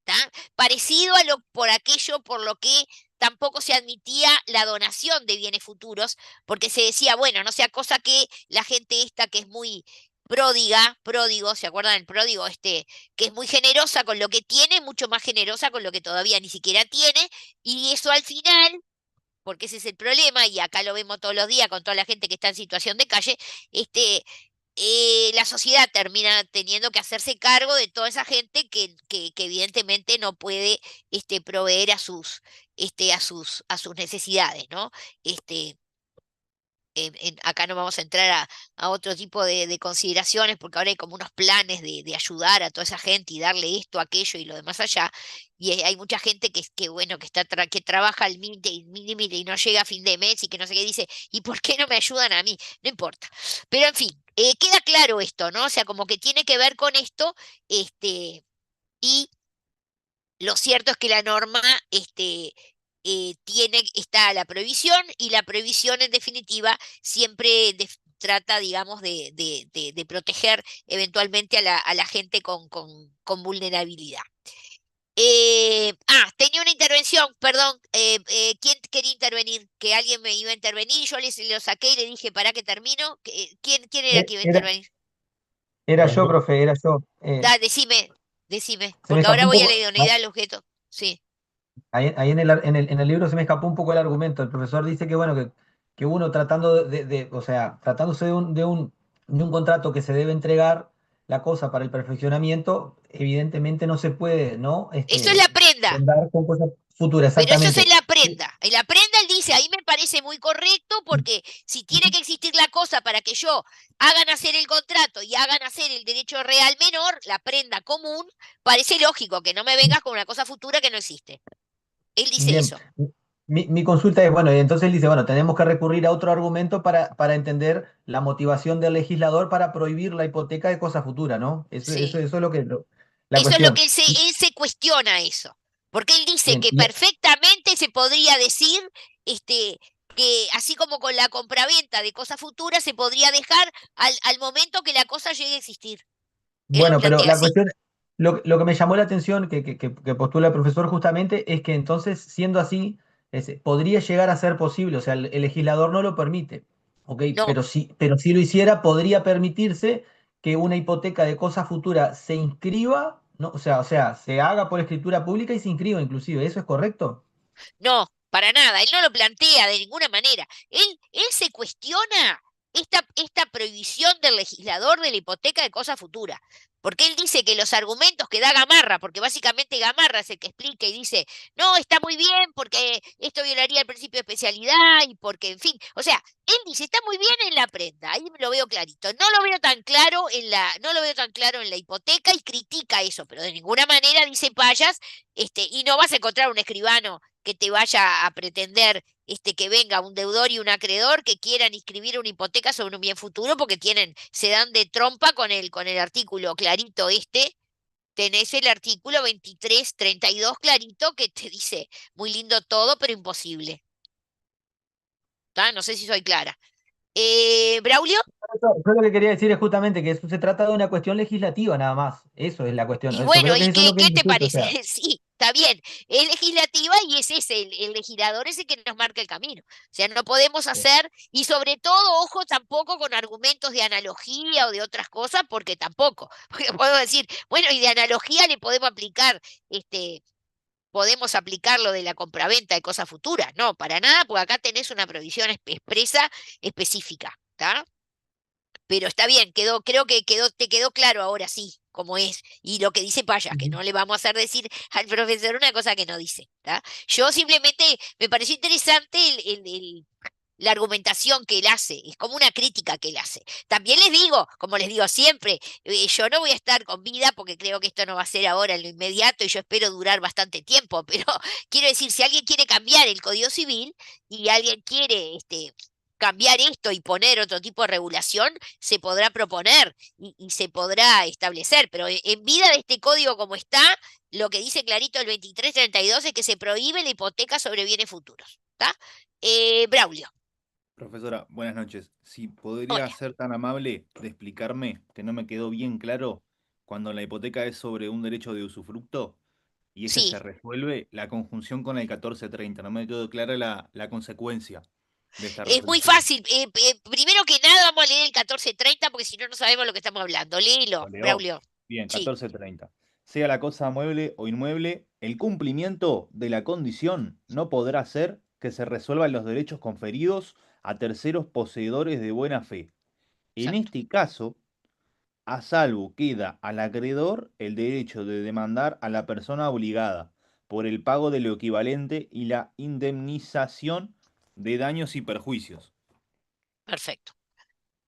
¿tá? Parecido a por aquello por lo que tampoco se admitía la donación de bienes futuros, porque se decía, bueno, no sea cosa que la gente esta que es muy pródigo, ¿se acuerdan del pródigo? Que es muy generosa con lo que tiene, mucho más generosa con lo que todavía ni siquiera tiene, y eso al final, porque ese es el problema, y acá lo vemos todos los días con toda la gente que está en situación de calle, la sociedad termina teniendo que hacerse cargo de toda esa gente que evidentemente no puede proveer a sus necesidades, ¿no? Acá no vamos a entrar a otro tipo de consideraciones porque ahora hay como unos planes de ayudar a toda esa gente y darle esto, aquello y lo demás allá. Y hay mucha gente bueno, que trabaja al límite y no llega a fin de mes y que no sé qué dice, ¿y por qué no me ayudan a mí? No importa. Pero en fin, queda claro esto, ¿no? O sea, como que tiene que ver con esto, y lo cierto es que la norma está la prohibición y la prohibición en definitiva siempre trata, digamos, de proteger eventualmente a la gente con vulnerabilidad. Tenía una intervención, perdón. ¿Quién quería intervenir? Que alguien me iba a intervenir, yo lo saqué y le dije, ¿para que termino? ¿Quién era que iba a intervenir? Era yo, profe, era yo. Decime, Se me porque ahora escapó un voy a la poco. idoneidad del objeto. Sí. Ahí en el libro se me escapó un poco el argumento. El profesor dice que, bueno, que uno tratando o sea, tratándose de un contrato que se debe entregar la cosa para el perfeccionamiento, evidentemente no se puede, ¿no? Eso es la prenda. Dar con cosas futuras, Pero eso es en exactamente. la prenda. En la prenda él dice, ahí me parece muy correcto porque si tiene que existir la cosa para que yo hagan hacer el contrato y hagan hacer el derecho real menor, la prenda común, parece lógico que no me vengas con una cosa futura que no existe. Él dice Bien. eso. Mi consulta es, bueno, y entonces él dice, bueno, tenemos que recurrir a otro argumento para entender la motivación del legislador para prohibir la hipoteca de cosa futura, ¿no? Sí. Eso es lo que la Eso es lo cuestión. que él se cuestiona eso. Porque él dice Bien, que perfectamente se podría decir que así como con la compraventa de cosas futuras se podría dejar al momento que la cosa llegue a existir. Él lo bueno, pero plantea la así. cuestión, lo que me llamó la atención que postula el profesor justamente es que entonces, siendo así, podría llegar a ser posible, o sea, el legislador no lo permite, ¿ok? No, Pero si lo hiciera, podría permitirse que una hipoteca de cosa futura se inscriba, ¿no? O sea, se haga por escritura pública y se inscriba inclusive, ¿eso es correcto? no, para nada. Él no lo plantea de ninguna manera. Él se cuestiona esta prohibición del legislador de la hipoteca de cosa futura. Porque él dice que los argumentos que da Gamarra, porque básicamente Gamarra es el que explica y dice, no, está muy bien porque esto violaría el principio de especialidad y porque, en fin, o sea, él dice, está muy bien en la prenda, ahí lo veo clarito. No lo veo tan claro no lo veo tan claro en la hipoteca y critica eso, pero de ninguna manera dice Payas, y no vas a encontrar un escribano que te vaya a pretender que venga un deudor y un acreedor que quieran inscribir una hipoteca sobre un bien futuro porque se dan de trompa con el artículo clarito tenés el artículo 2332 clarito que te dice muy lindo todo, pero imposible. ¿Tá? No sé si soy clara. ¿Braulio? Yo lo que quería decir es justamente que eso se trata de una cuestión legislativa nada más, eso es la cuestión. Y Yo bueno, creo que ¿y eso es lo que qué te discute, o parece? sea. Sí, está bien. Es legislativa y es ese, el legislador es el que nos marca el camino. O sea, no podemos hacer, y sobre todo, ojo, tampoco con argumentos de analogía o de otras cosas, porque tampoco. Porque podemos decir, bueno, y de analogía le podemos aplicar lo de la compraventa de cosas futuras. No, para nada, porque acá tenés una provisión expresa específica, ¿está? Pero está bien, creo que te quedó claro ahora sí. como es, y lo que dice Payas, que no le vamos a hacer decir al profesor una cosa que no dice, ¿tá? Yo simplemente me pareció interesante la argumentación que él hace, es como una crítica que él hace. También les digo, como les digo siempre, yo no voy a estar con vida porque creo que esto no va a ser ahora en lo inmediato y yo espero durar bastante tiempo, pero quiero decir, si alguien quiere cambiar el Código Civil y alguien quiere cambiar esto y poner otro tipo de regulación, se podrá proponer y se podrá establecer, pero en vida de este código como está, lo que dice clarito el 2332 es que se prohíbe la hipoteca sobre bienes futuros, ¿está? Braulio. Profesora, buenas noches. Si podría Hola. ser tan amable de explicarme, que no me quedó bien claro, cuando la hipoteca es sobre un derecho de usufructo y ese Sí, se resuelve, la conjunción con el 1430. No me quedó clara la consecuencia de esta es muy resolución. fácil. Primero que nada vamos a leer el 1430 porque si no, no sabemos lo que estamos hablando. Léelo, ¿Lo leo? Braulio. Bien, Sí, 1430. Sea la cosa mueble o inmueble, el cumplimiento de la condición no podrá ser que se resuelvan los derechos conferidos a terceros poseedores de buena fe. En exacto. este caso, a salvo queda al acreedor el derecho de demandar a la persona obligada por el pago de lo equivalente y la indemnización de daños y perjuicios. Perfecto.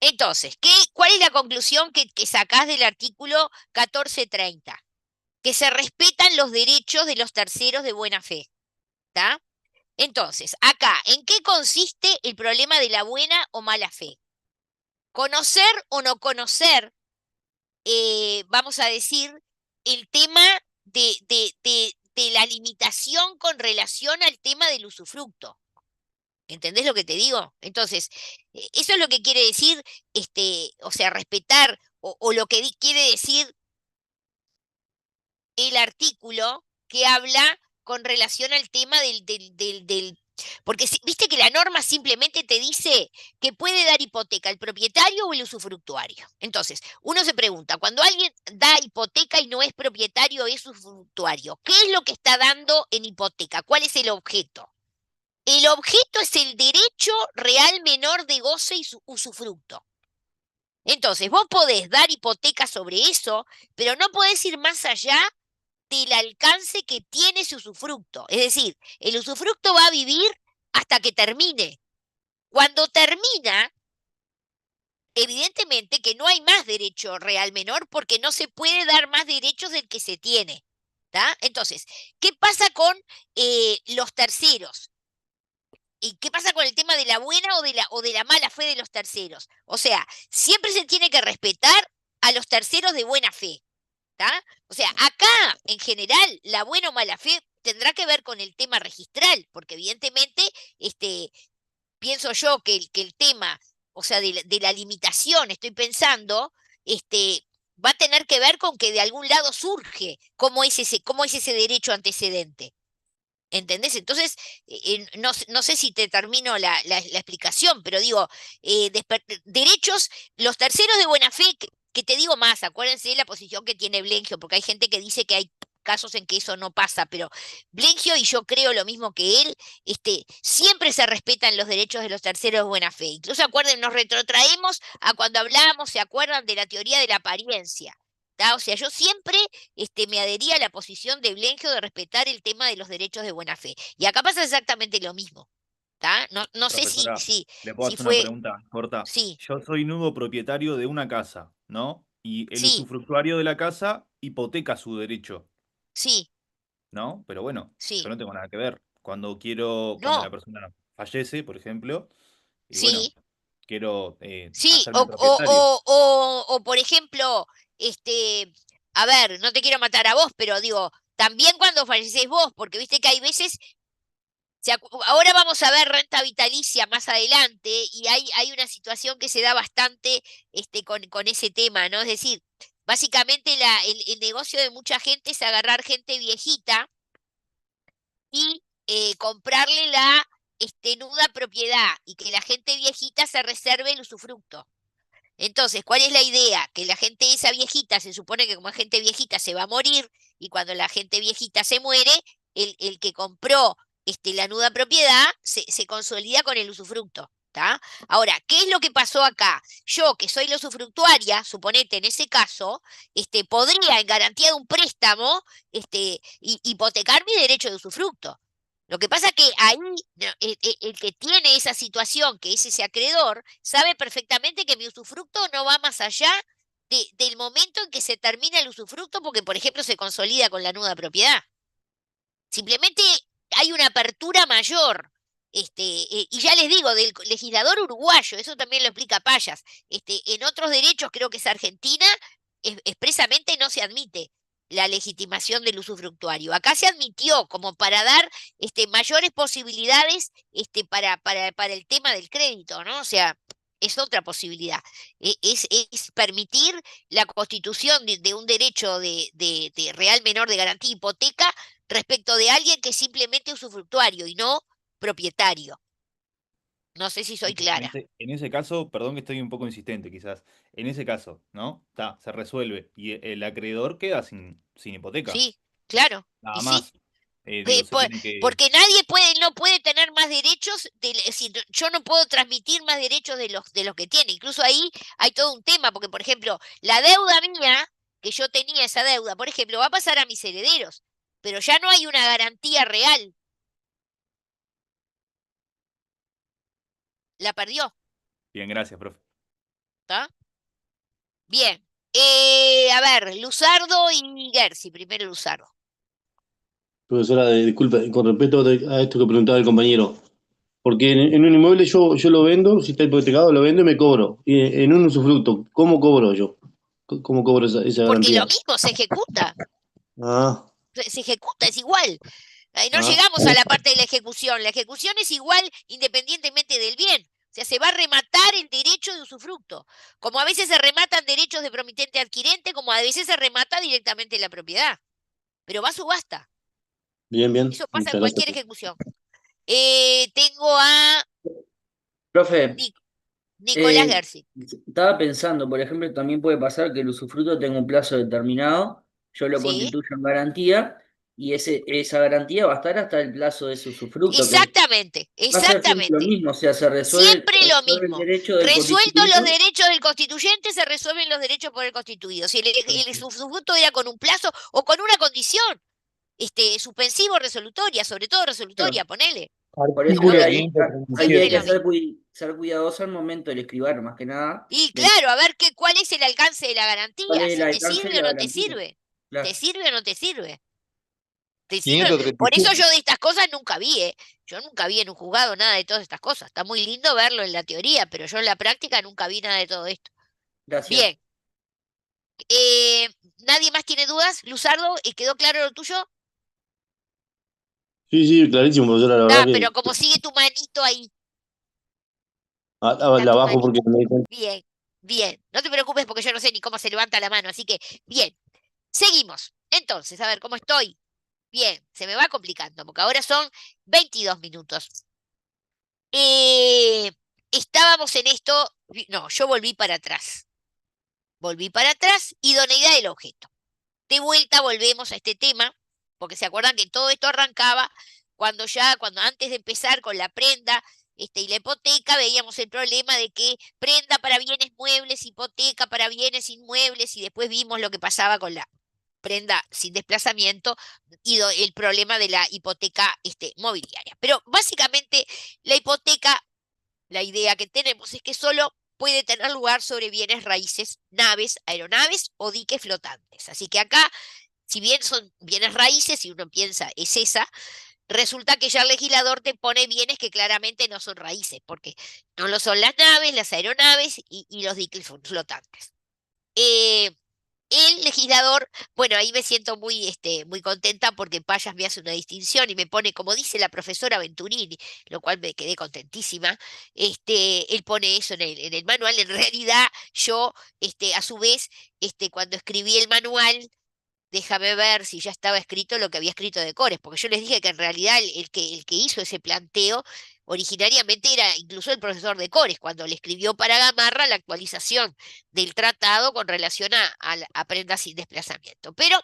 Entonces, ¿cuál es la conclusión que sacás del artículo 1430? Que se respetan los derechos de los terceros de buena fe. ¿Está? Entonces, acá, ¿en qué consiste el problema de la buena o mala fe? Conocer o no conocer, vamos a decir, el tema de la limitación con relación al tema del usufructo. ¿Entendés lo que te digo? Entonces, eso es lo que quiere decir, o sea, respetar, o lo que quiere decir el artículo que habla con relación al tema porque viste que la norma simplemente te dice que puede dar hipoteca el propietario o el usufructuario. Entonces, uno se pregunta, cuando alguien da hipoteca y no es propietario o es usufructuario, ¿qué es lo que está dando en hipoteca? ¿Cuál es el objeto? El objeto es el derecho real menor de goce y usufructo. Entonces, vos podés dar hipoteca sobre eso, pero no podés ir más allá del alcance que tiene su usufructo. Es decir, el usufructo va a vivir hasta que termine. Cuando termina, evidentemente que no hay más derecho real menor porque no se puede dar más derechos del que se tiene. ¿Tá? Entonces, ¿qué pasa con los terceros? ¿Y qué pasa con el tema de la buena o de la mala fe de los terceros? O sea, siempre se tiene que respetar a los terceros de buena fe. ¿Tá? O sea, acá, en general, la buena o mala fe tendrá que ver con el tema registral, porque evidentemente, pienso yo que el tema, o sea, de la limitación, estoy pensando, va a tener que ver con que de algún lado surge cómo es ese derecho antecedente. ¿Entendés? Entonces, no sé si te termino la explicación, pero digo, derechos, los terceros de buena fe, que te digo más, acuérdense de la posición que tiene Blengio, porque hay gente que dice que hay casos en que eso no pasa, pero Blengio, y yo creo lo mismo que él, siempre se respetan los derechos de los terceros de buena fe. Incluso acuerden, nos retrotraemos a cuando hablábamos, ¿se acuerdan de la teoría de la apariencia? ¿Tá? O sea, yo siempre me adhería a la posición de Blengio de respetar el tema de los derechos de buena fe. Y acá pasa exactamente lo mismo. ¿Tá? No sé Profesora, le puedo si hacer una fue. pregunta corta. Sí, Yo soy nudo propietario de una casa, ¿no? Y el sí, usufructuario de la casa hipoteca su derecho, sí, ¿no? Pero bueno, yo sí. no tengo nada que ver. Cuando la No, persona fallece, por ejemplo, y bueno, sí, quiero sí. hacerme propietario. O por ejemplo, este, a ver, no te quiero matar a vos, pero digo, también cuando falleces vos, porque viste que hay veces. Ahora vamos a ver renta vitalicia más adelante y hay una situación que se da bastante con ese tema, ¿no? Es decir, básicamente el negocio de mucha gente es agarrar gente viejita y comprarle la nuda propiedad y que la gente viejita se reserve el usufructo. Entonces, ¿cuál es la idea? Que la gente esa viejita, se supone que como es gente viejita se va a morir, y cuando la gente viejita se muere, el que compró la nuda propiedad se consolida con el usufructo. ¿tá? Ahora, ¿qué es lo que pasó acá? Yo, que soy la usufructuaria, suponete en ese caso, podría, en garantía de un préstamo, hipotecar mi derecho de usufructo. Lo que pasa que ahí el que tiene esa situación, que es ese acreedor, sabe perfectamente que mi usufructo no va más allá del momento en que se termina el usufructo, porque, por ejemplo, se consolida con la nuda propiedad. Simplemente hay una apertura mayor. Y ya les digo, del legislador uruguayo, eso también lo explica Payas. En otros derechos, creo que es Argentina, expresamente no se admite la legitimación del usufructuario. Acá se admitió como para dar mayores posibilidades para el tema del crédito, ¿no? O sea, es otra posibilidad. Es permitir la constitución de un derecho de real menor de garantía hipoteca respecto de alguien que es simplemente usufructuario y no propietario. No sé si soy clara. En ese caso, perdón que estoy un poco insistente quizás, en ese caso, ¿no? Se resuelve y el acreedor queda sin hipoteca, Sí, claro, nada y sí. más. Digo, se tienen Porque no puede tener más derechos, es decir, yo no puedo transmitir más derechos de los que tiene. Incluso ahí hay todo un tema, porque por ejemplo, la deuda mía, que yo tenía esa deuda, por ejemplo, va a pasar a mis herederos, pero ya no hay una garantía real. La perdió, Bien, gracias, profe. ¿está? Bien. A ver, Luzardo y Gersi. Primero Luzardo. Profesora, disculpe, con respecto a esto que preguntaba el compañero, porque en un inmueble yo lo vendo, si está hipotecado, lo vendo y me cobro. Y en un usufructo, ¿cómo cobro yo? ¿Cómo cobro esa Porque lo garantía? mismo se ejecuta. Ah, Se ejecuta, es igual. No ah, llegamos a la parte de la ejecución. La ejecución es igual independientemente del bien. O sea, se va a rematar el derecho de usufructo. Como a veces se rematan derechos de promitente adquirente, como a veces se remata directamente la propiedad. Pero va a subasta. bien, bien. Eso pasa en Muchas gracias. cualquier ejecución. Tengo a Profe, Nicolás Gersi. estaba pensando, por ejemplo, también puede pasar que el usufructo tenga un plazo determinado, yo lo ¿Sí? constituyo en garantía y esa garantía va a estar hasta el plazo de ese usufructo, que Exactamente, va a ser siempre lo exactamente. mismo, o sea, Siempre lo resuelve el mismo. derecho del Resueltos los constituido. derechos del constituyente, se resuelven los derechos por el constituido. Si el usufructo era con un plazo o con una condición, suspensivo o resolutoria, sobre todo resolutoria, Claro. ponele. Por eso Pero que Artículo ahí siempre hay que lo 537. mismo. ser cuidadoso al momento del escribir, más que nada, Y de claro, a ver cuál es el alcance de la cuál garantía, es el si te alcance de sirve o la no te garantía. sirve. ¿Te Claro. sirve o no te sirve? ¿Te sirve? Por eso 537. yo de estas cosas nunca vi, ¿eh? Yo nunca vi en un juzgado nada de todas estas cosas. Está muy lindo verlo en la teoría, pero yo en la práctica nunca vi nada de todo esto. Gracias. Bien. Eh, ¿Nadie más tiene dudas? Luzardo, ¿quedó claro lo tuyo? Sí, sí, clarísimo, profesora, la verdad Pero que como sigue tu manito ahí, está la tu bajo porque manito. me dicen. Bien, bien. No te preocupes porque yo no sé ni cómo se levanta la mano, así que bien. Seguimos. Entonces, a ver, ¿cómo estoy? Bien, se me va complicando porque ahora son 22 minutos. Estábamos en esto, no, yo volví para atrás. Volví para atrás, idoneidad del objeto. De vuelta volvemos a este tema, porque se acuerdan que todo esto arrancaba cuando antes de empezar con la prenda y la hipoteca, veíamos el problema de que prenda para bienes muebles, hipoteca para bienes inmuebles, y después vimos lo que pasaba con la prenda sin desplazamiento y el problema de la hipoteca mobiliaria. Pero básicamente la hipoteca, la idea que tenemos es que solo puede tener lugar sobre bienes raíces, naves, aeronaves o diques flotantes. Así que acá, si bien son bienes raíces, y uno piensa es esa, resulta que ya el legislador te pone bienes que claramente no son raíces, porque no lo son las naves, las aeronaves y los diques flotantes. El legislador, bueno, ahí me siento muy contenta porque Payas me hace una distinción y me pone, como dice la profesora Venturini, lo cual me quedé contentísima, él pone eso en el manual. En realidad, yo, a su vez, cuando escribí el manual, déjame ver si ya estaba escrito lo que había escrito de Cores, porque yo les dije que en realidad el que hizo ese planteo originariamente era incluso el profesor de Cores, cuando le escribió para Gamarra la actualización del tratado con relación a prendas sin desplazamiento. Pero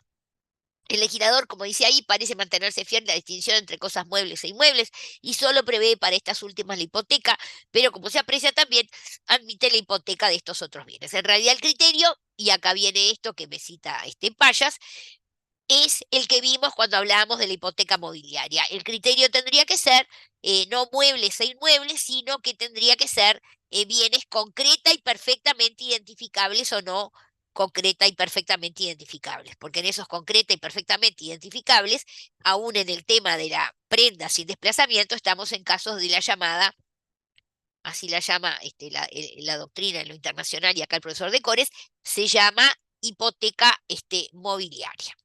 El legislador, como dice ahí, parece mantenerse fiel a la distinción entre cosas muebles e inmuebles y solo prevé para estas últimas la hipoteca, pero como se aprecia también, admite la hipoteca de estos otros bienes. En realidad el criterio, y acá viene esto que me cita Payas, es el que vimos cuando hablábamos de la hipoteca mobiliaria. El criterio tendría que ser no muebles e inmuebles, sino que tendría que ser bienes concreta y perfectamente identificables o no concreta y perfectamente identificables, porque en esos concreta y perfectamente identificables, aún en el tema de la prenda sin desplazamiento, estamos en casos de la llamada, así la llama la doctrina en lo internacional y acá el profesor de Cores, se llama hipoteca mobiliaria.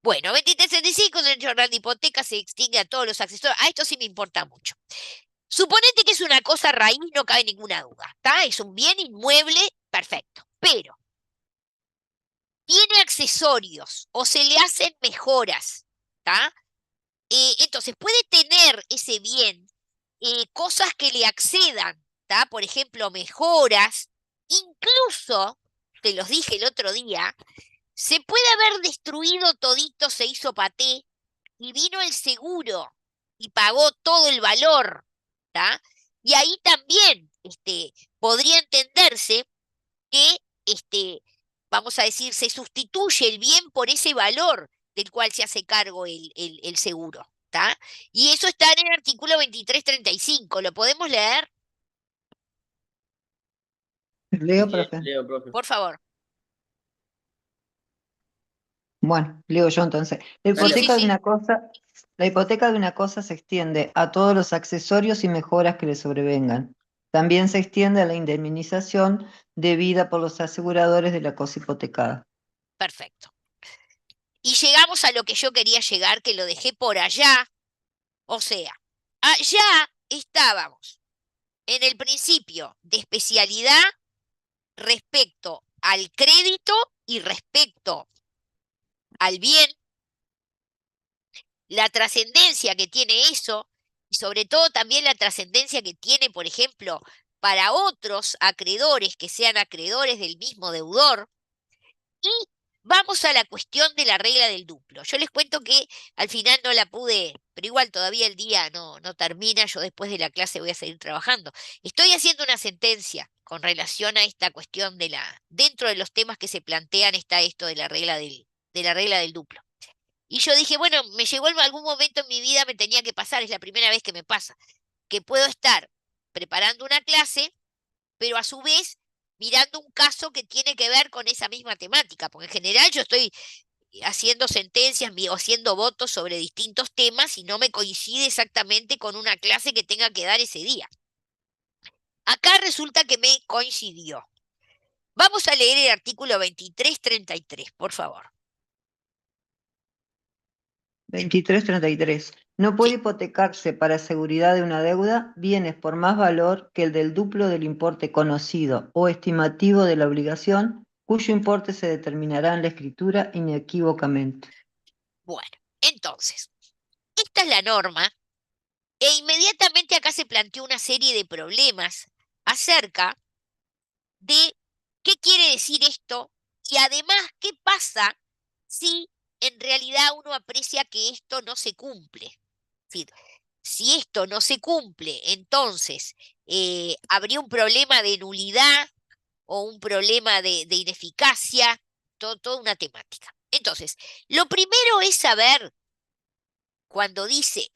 Bueno, 2335 del jornal de hipoteca se extingue a todos los accesorios. A esto sí me importa mucho. Suponete que es una cosa raíz, no cabe ninguna duda, ¿está? Es un bien inmueble, perfecto. Pero tiene accesorios o se le hacen mejoras, ¿está? Entonces puede tener ese bien cosas que le accedan, ¿está? Por ejemplo, mejoras, incluso, te los dije el otro día, se puede haber destruido todito, se hizo paté, y vino el seguro y pagó todo el valor, ¿tá? Y ahí también podría entenderse que, vamos a decir, se sustituye el bien por ese valor del cual se hace cargo el seguro, ¿tá? Y eso está en el artículo 2335, ¿lo podemos leer? Leo, profe. Leo, profe. Por favor. Bueno, leo yo entonces. La Dale. hipoteca Sí. de una cosa, la hipoteca de una cosa se extiende a todos los accesorios y mejoras que le sobrevengan. También se extiende a la indemnización debida por los aseguradores de la cosa hipotecada. Perfecto. Y llegamos a lo que yo quería llegar, que lo dejé por allá. O sea, allá estábamos en el principio de especialidad respecto al crédito y respecto al bien, la trascendencia que tiene eso, y sobre todo también la trascendencia que tiene, por ejemplo, para otros acreedores que sean acreedores del mismo deudor. Y vamos a la cuestión de la regla del duplo. Yo les cuento que al final no la pude, pero igual todavía el día no termina, yo después de la clase voy a seguir trabajando. Estoy haciendo una sentencia con relación a esta cuestión dentro de los temas que se plantean está esto de la regla del duplo. Y yo dije, bueno, me llegó algún momento en mi vida, me tenía que pasar, es la primera vez que me pasa, que puedo estar preparando una clase, pero a su vez mirando un caso que tiene que ver con esa misma temática, porque en general yo estoy haciendo sentencias o haciendo votos sobre distintos temas y no me coincide exactamente con una clase que tenga que dar ese día. Acá resulta que me coincidió. Vamos a leer el artículo 2333, por favor. 2333. No puede hipotecarse para seguridad de una deuda bienes por más valor que el del duplo del importe conocido o estimativo de la obligación, cuyo importe se determinará en la escritura inequívocamente. Bueno, entonces, esta es la norma e inmediatamente acá se planteó una serie de problemas acerca de qué quiere decir esto y además qué pasa si en realidad uno aprecia que esto no se cumple. Es decir, si esto no se cumple, entonces habría un problema de nulidad o un problema de ineficacia, toda una temática. Entonces, lo primero es saber cuando dice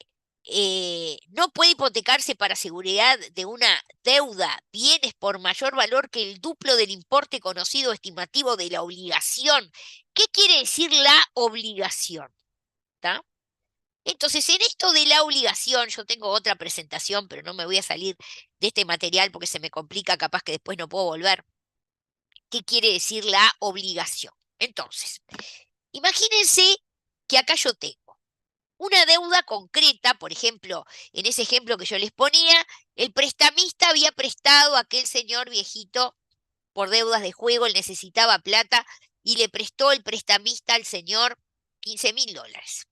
no puede hipotecarse para seguridad de una deuda bienes por mayor valor que el duplo del importe conocido estimativo de la obligación. ¿Qué quiere decir la obligación? ¿Tá? Entonces, en esto de la obligación, yo tengo otra presentación, pero no me voy a salir de este material porque se me complica, capaz que después no puedo volver. ¿Qué quiere decir la obligación? Entonces, imagínense que acá yo tengo una deuda concreta, por ejemplo, en ese ejemplo que yo les ponía, el prestamista había prestado a aquel señor viejito por deudas de juego, él necesitaba plata y le prestó el prestamista al señor $15.000.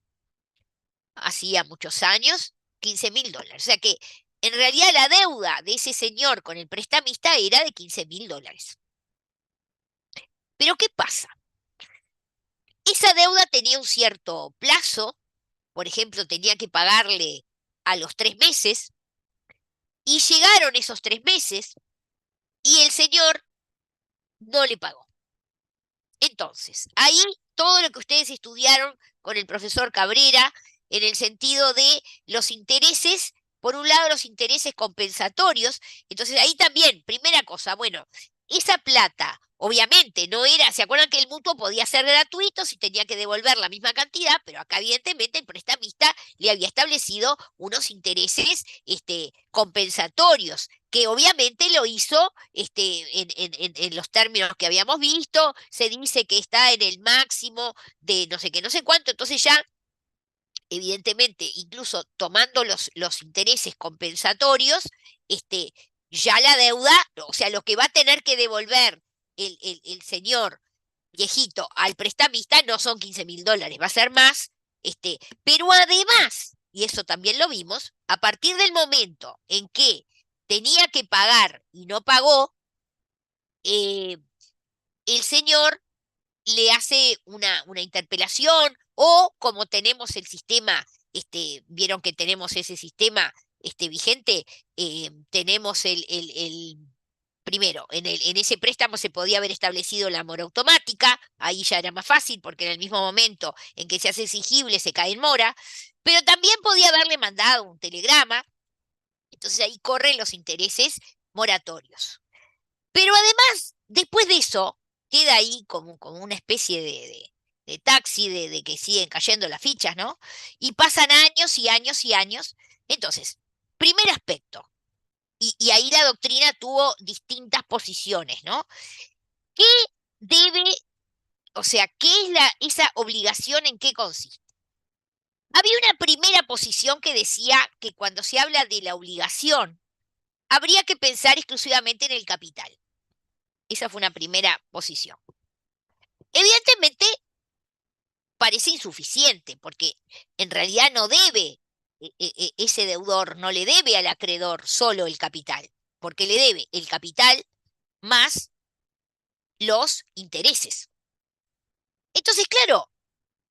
Hacía muchos años, $15.000. O sea que en realidad la deuda de ese señor con el prestamista era de $15.000. Pero ¿qué pasa? esa deuda tenía un cierto plazo, por ejemplo, tenía que pagarle a los 3 meses, y llegaron esos 3 meses, y el señor no le pagó. Entonces, ahí todo lo que ustedes estudiaron con el profesor Cabrera, en el sentido de los intereses, por un lado los intereses compensatorios, entonces ahí también, primera cosa, bueno, esa plata, obviamente no era, ¿se acuerdan que el mutuo podía ser gratuito si tenía que devolver la misma cantidad? Pero acá evidentemente el prestamista le había establecido unos intereses compensatorios, que obviamente lo hizo en los términos que habíamos visto. Se dice que está en el máximo de no sé qué, no sé cuánto, entonces ya evidentemente, incluso tomando los intereses compensatorios, ya la deuda, o sea, lo que va a tener que devolver el señor viejito al prestamista no son $15.000, va a ser más, pero además, y eso también lo vimos, a partir del momento en que tenía que pagar y no pagó, el señor le hace una interpelación, o como tenemos el sistema, vieron que tenemos ese sistema vigente, tenemos primero, en ese préstamo se podía haber establecido la mora automática, ahí ya era más fácil porque en el mismo momento en que se hace exigible se cae en mora, pero también podía haberle mandado un telegrama, entonces ahí corren los intereses moratorios. Pero además, después de eso, queda ahí como una especie de taxi, de que siguen cayendo las fichas, ¿no? Y pasan años y años y años. Entonces, primer aspecto, y ahí la doctrina tuvo distintas posiciones, ¿no? ¿Qué debe, o sea, qué es esa obligación, en qué consiste? Había una primera posición que decía que cuando se habla de la obligación, habría que pensar exclusivamente en el capital. Esa fue una primera posición. Evidentemente, parece insuficiente, porque en realidad no debe, ese deudor no le debe al acreedor solo el capital, porque le debe el capital más los intereses. Entonces, claro,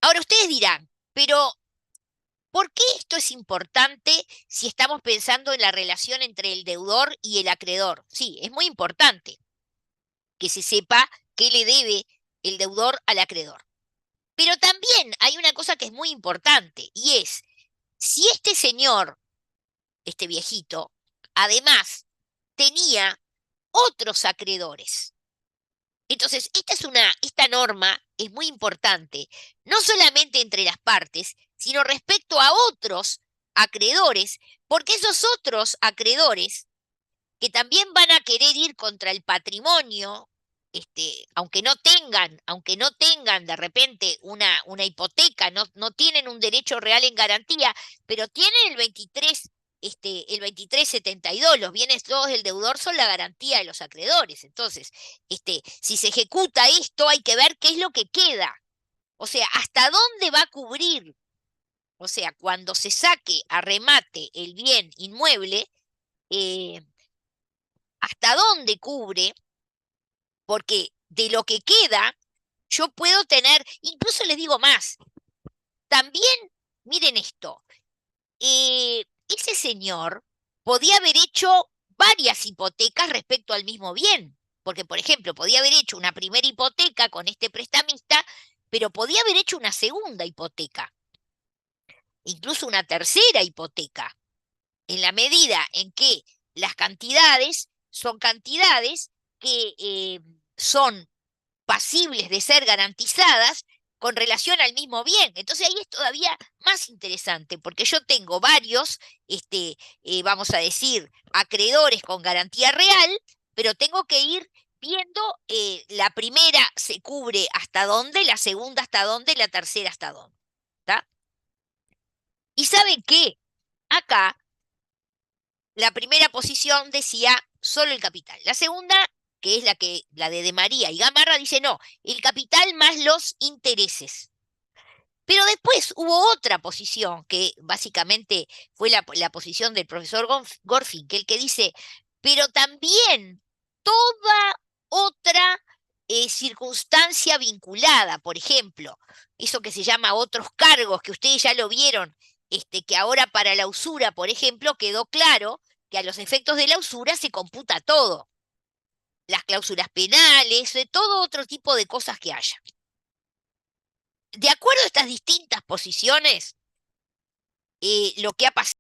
ahora ustedes dirán, pero ¿por qué esto es importante si estamos pensando en la relación entre el deudor y el acreedor? Sí, es muy importante que se sepa qué le debe el deudor al acreedor. Pero también hay una cosa que es muy importante, y es, si este señor, este viejito, además tenía otros acreedores. Entonces, esta norma es muy importante, no solamente entre las partes, sino respecto a otros acreedores, porque esos otros acreedores que también van a querer ir contra el patrimonio, aunque no tengan de repente una hipoteca, no tienen un derecho real en garantía, pero tienen el 2372, los bienes todos del deudor son la garantía de los acreedores. Entonces, si se ejecuta esto, hay que ver qué es lo que queda. O sea, hasta dónde va a cubrir. O sea, cuando se saque a remate el bien inmueble, hasta dónde cubre, porque de lo que queda, yo puedo tener, incluso les digo más, también, miren esto, ese señor podía haber hecho varias hipotecas respecto al mismo bien, porque, por ejemplo, podía haber hecho una primera hipoteca con este prestamista, pero podía haber hecho una segunda hipoteca, incluso una tercera hipoteca, en la medida en que las cantidades son cantidades que son pasibles de ser garantizadas con relación al mismo bien. Entonces ahí es todavía más interesante, porque yo tengo varios, vamos a decir, acreedores con garantía real, pero tengo que ir viendo, la primera se cubre hasta dónde, la segunda hasta dónde, la tercera hasta dónde. ¿Está? ¿Y saben qué? Acá la primera posición decía solo el capital. La segunda, que es la de María y Gamarra, dice no, el capital más los intereses. Pero después hubo otra posición, que básicamente fue la posición del profesor Gorfinkel, que dice, pero también toda otra circunstancia vinculada, por ejemplo, eso que se llama otros cargos, que ustedes ya lo vieron, que ahora para la usura, por ejemplo, quedó claro que a los efectos de la usura se computa todo, las cláusulas penales, de todo otro tipo de cosas que haya. De acuerdo a estas distintas posiciones, lo que ha pasado